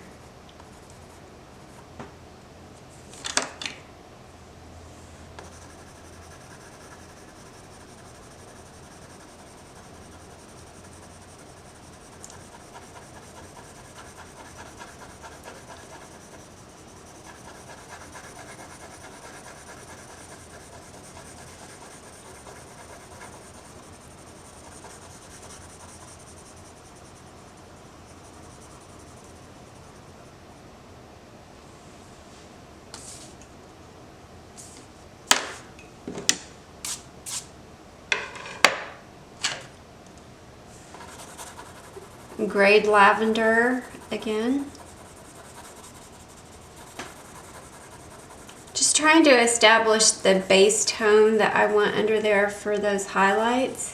Grayed lavender again. Just trying to establish the base tone that I want under there for those highlights.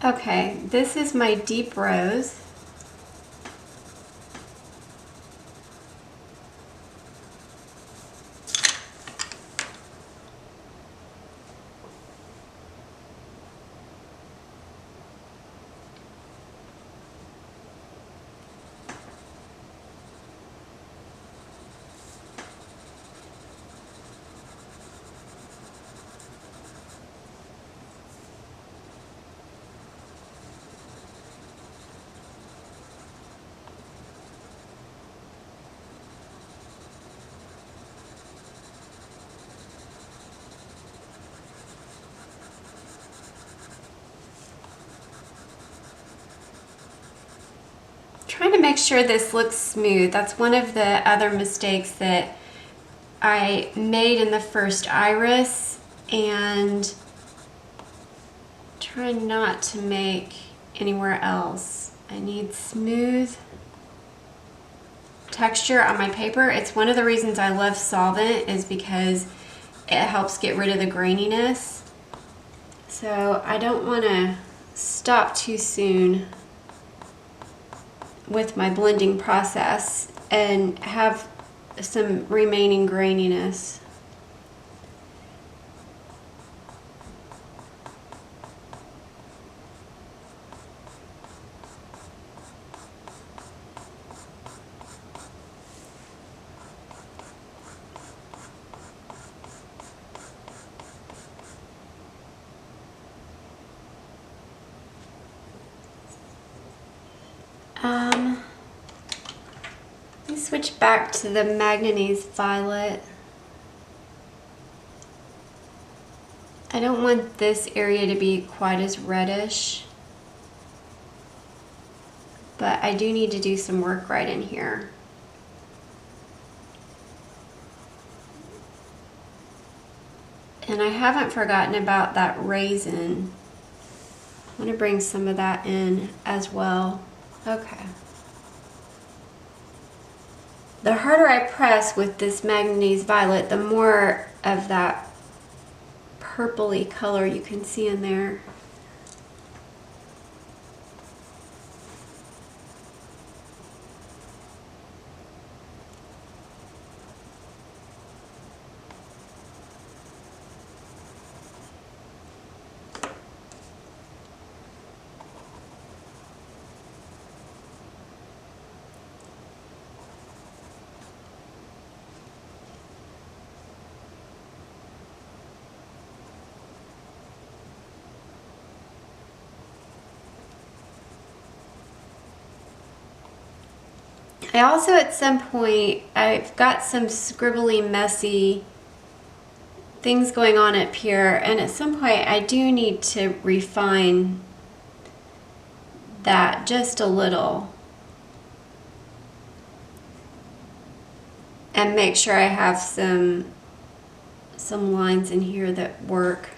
Okay, this is my deep rose. Trying to make sure this looks smooth. That's one of the other mistakes that I made in the first iris, and try not to make anywhere else. I need smooth texture on my paper. It's one of the reasons I love solvent, is because it helps get rid of the graininess. So I don't want to stop too soon with my blending process and have some remaining graininess. Let me switch back to the manganese violet. I don't want this area to be quite as reddish, but I do need to do some work right in here. And I haven't forgotten about that raisin. I want to bring some of that in as well. Okay. The harder I press with this manganese violet, the more of that purpley color you can see in there. I also, at some point, I've got some scribbly, messy things going on up here, and at some point I do need to refine that just a little and make sure I have some lines in here that work.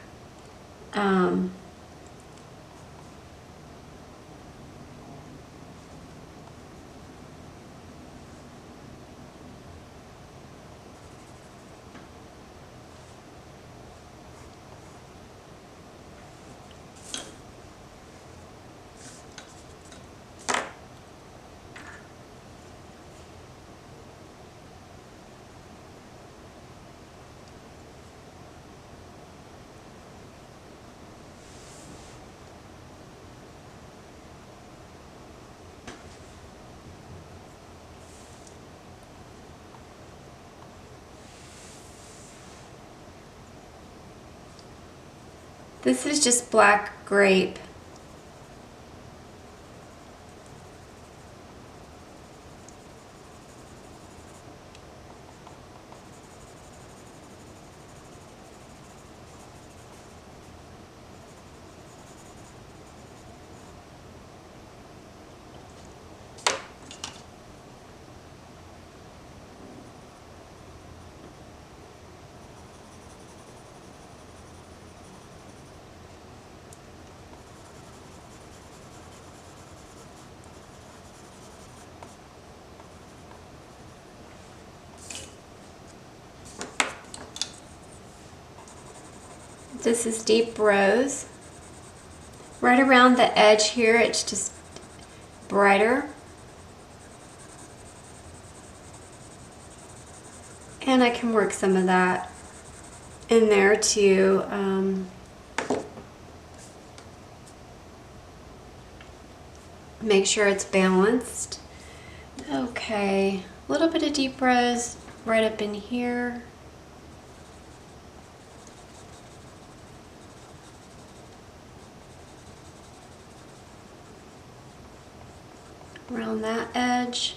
This is just black grape. This is deep rose. Right around the edge here, it's just brighter. And I can work some of that in there to make sure it's balanced. Okay, a little bit of deep rose right up in here. Around that edge.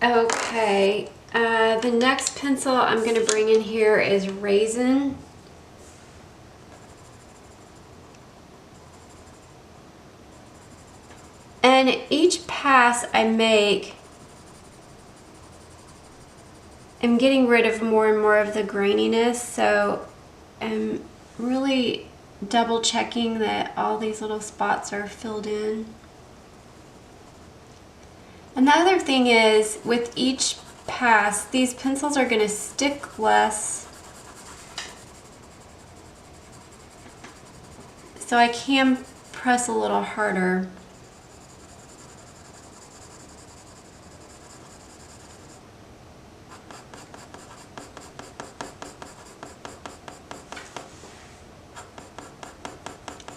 Okay, the next pencil I'm going to bring in here is Raisin. And each pass I make, I'm getting rid of more and more of the graininess, so I'm really double checking that all these little spots are filled in. And the other thing is, with each pass, these pencils are going to stick less, so I can press a little harder.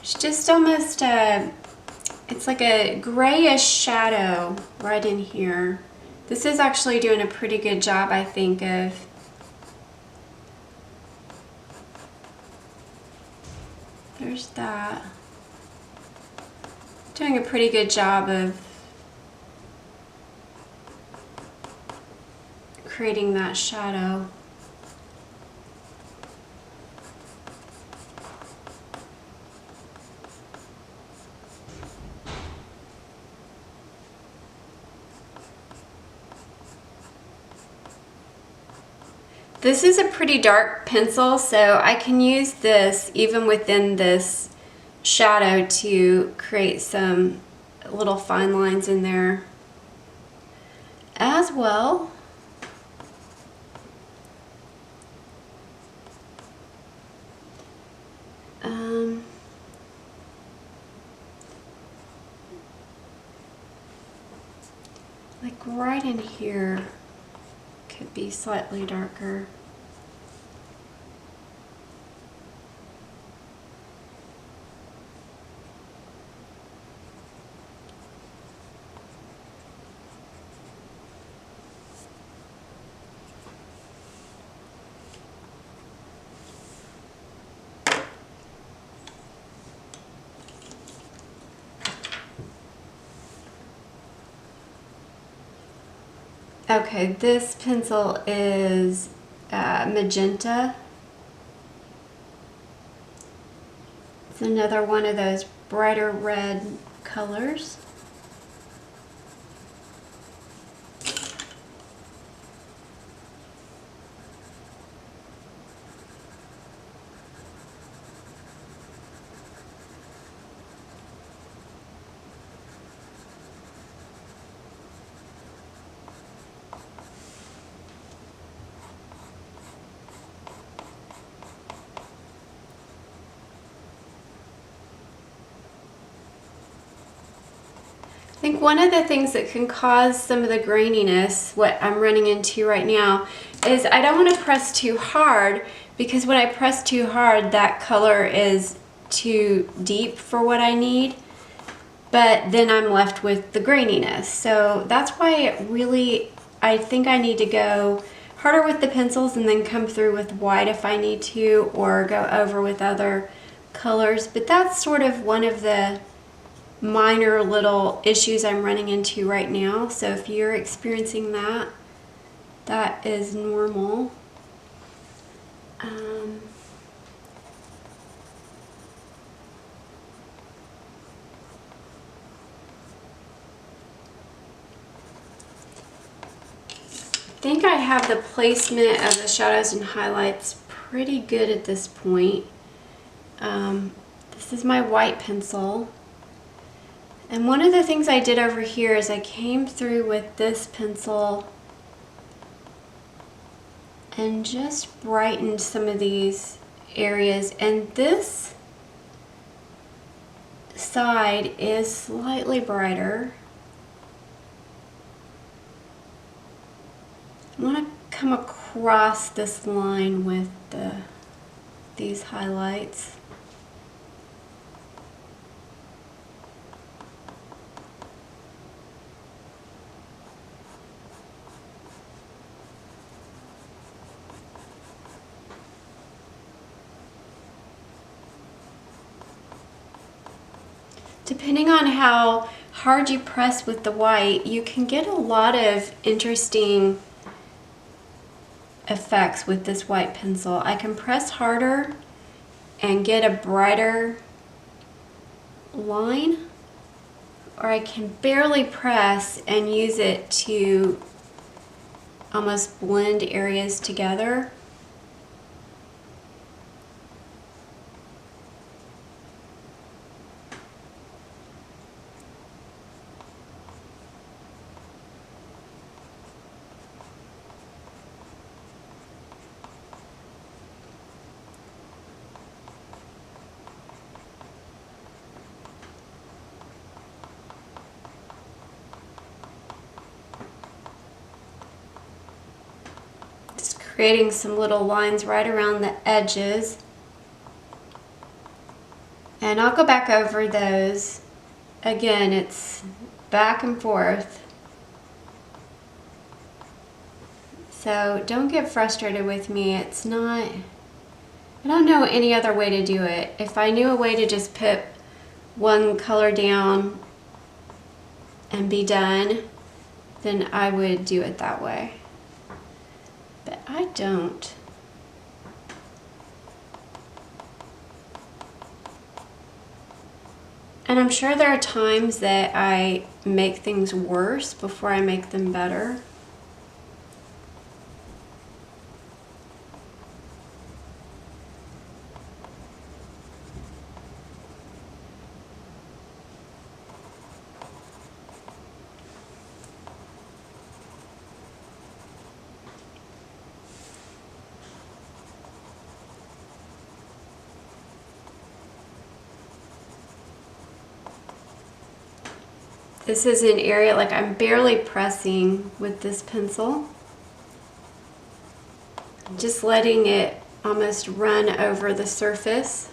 It's just almost it's like a grayish shadow right in here. This is actually doing a pretty good job, I think, of there's that. Doing a pretty good job of creating that shadow. This is a pretty dark pencil, so I can use this even within this shadow to create some little fine lines in there as well. Like right in here could be slightly darker. Okay, this pencil is magenta. It's another one of those brighter red colors. I think one of the things that can cause some of the graininess, what I'm running into right now, is I don't want to press too hard, because when I press too hard, that color is too deep for what I need, but then I'm left with the graininess. So that's why I think I need to go harder with the pencils and then come through with white if I need to, or go over with other colors. But that's sort of one of the minor little issues I'm running into right now. So if you're experiencing that, that is normal. I think I have the placement of the shadows and highlights pretty good at this point. This is my white pencil. And one of the things I did over here is I came through with this pencil and just brightened some of these areas. And this side is slightly brighter. I want to come across this line with these highlights. Depending on how hard you press with the white, you can get a lot of interesting effects with this white pencil. I can press harder and get a brighter line, or I can barely press and use it to almost blend areas together. Creating some little lines right around the edges. And I'll go back over those. Again, it's back and forth. So don't get frustrated with me. It's not, I don't know any other way to do it. If I knew a way to just put one color down and be done, then I would do it that way. But I don't. And I'm sure there are times that I make things worse before I make them better. This is an area, like I'm barely pressing with this pencil. Just letting it almost run over the surface.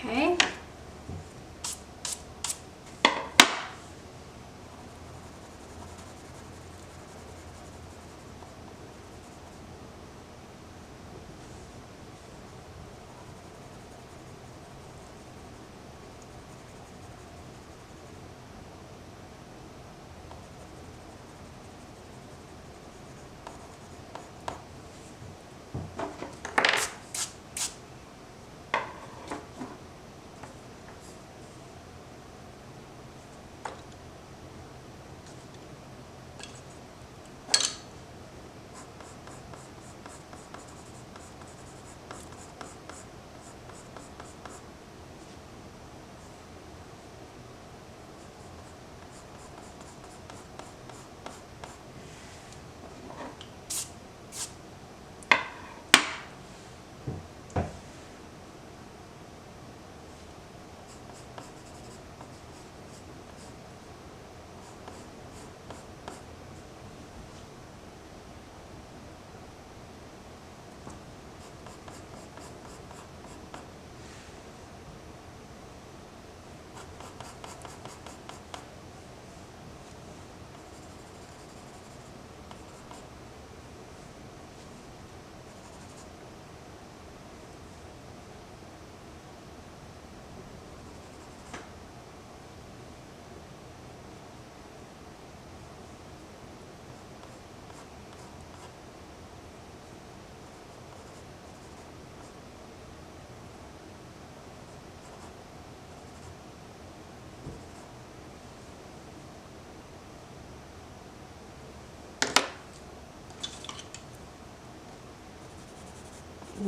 Okay.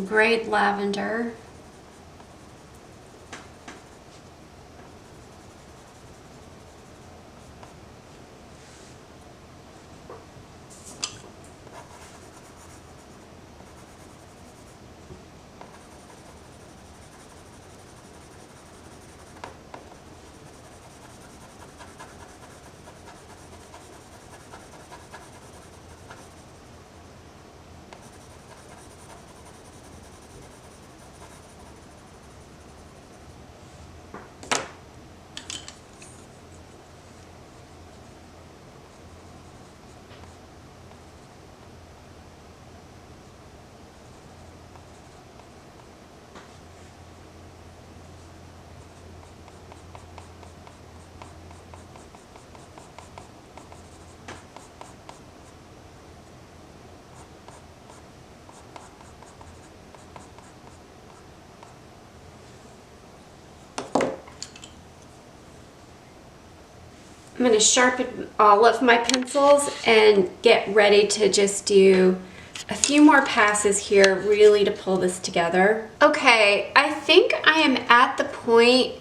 Great lavender. I'm going to sharpen all of my pencils and get ready to just do a few more passes here, really to pull this together. Okay, I think I am at the point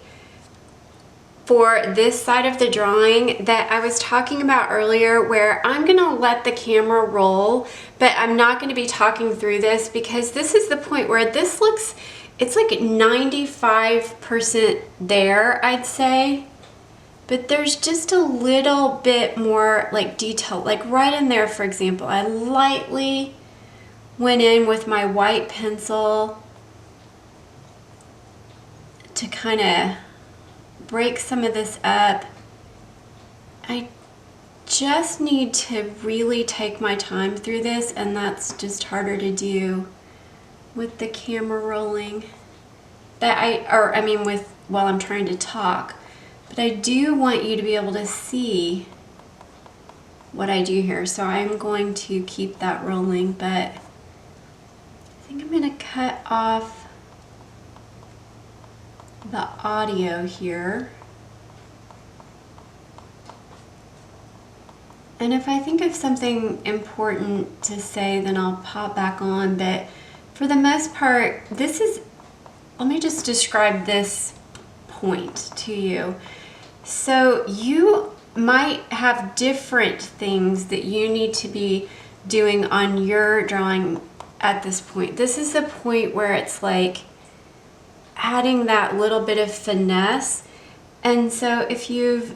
for this side of the drawing that I was talking about earlier, where I'm going to let the camera roll, but I'm not going to be talking through this, because this is the point where this looks, it's like 95% there, I'd say. But there's just a little bit more like detail, like right in there, for example, I lightly went in with my white pencil to kind of break some of this up. I just need to really take my time through this, and that's just harder to do with the camera rolling. While I'm trying to talk. But I do want you to be able to see what I do here. So I'm going to keep that rolling, but I think I'm going to cut off the audio here. And if I think of something important to say, then I'll pop back on. But for the most part, this is, let me just describe this point to you. So you might have different things that you need to be doing on your drawing at this point. This is the point where it's like adding that little bit of finesse. And so if you've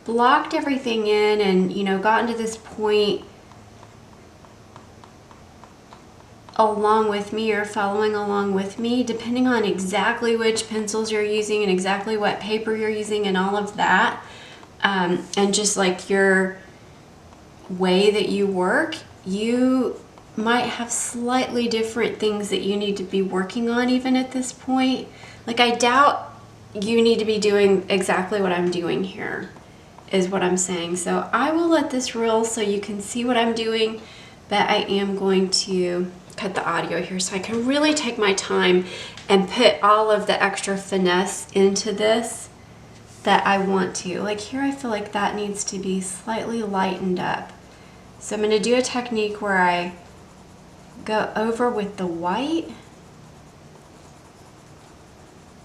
blocked everything in and, you know, gotten to this point along with me or following along with me, depending on exactly which pencils you're using and exactly what paper you're using and all of that, and just like your way that you work, you might have slightly different things that you need to be working on even at this point. Like, I doubt you need to be doing exactly what I'm doing here, is what I'm saying. So I will let this roll so you can see what I'm doing, but I am going to cut the audio here so I can really take my time and put all of the extra finesse into this that I want to. Like here, I feel like that needs to be slightly lightened up. So I'm going to do a technique where I go over with the white,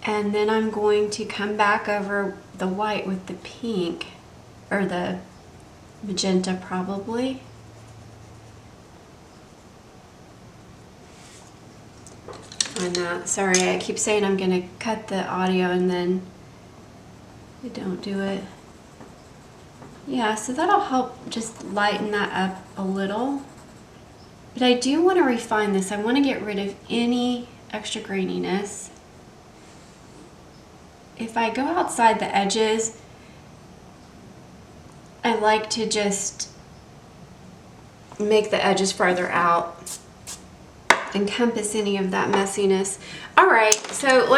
and then I'm going to come back over the white with the pink, or the magenta probably. On that. Sorry, I keep saying I'm going to cut the audio and then I don't do it. Yeah, so that'll help just lighten that up a little. But I do want to refine this. I want to get rid of any extra graininess. If I go outside the edges, I like to just make the edges farther out, encompass any of that messiness. All right, so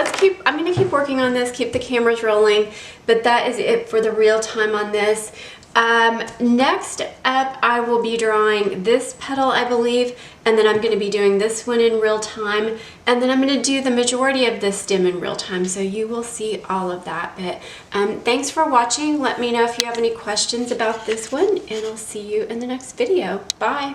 I'm gonna keep working on this, keep the cameras rolling, but that is it for the real time on this. Next up, I will be drawing this petal, I believe, and then I'm gonna be doing this one in real time, and then I'm gonna do the majority of this stem in real time, so you will see all of that. But thanks for watching. Let me know if you have any questions about this one, and I'll see you in the next video. Bye.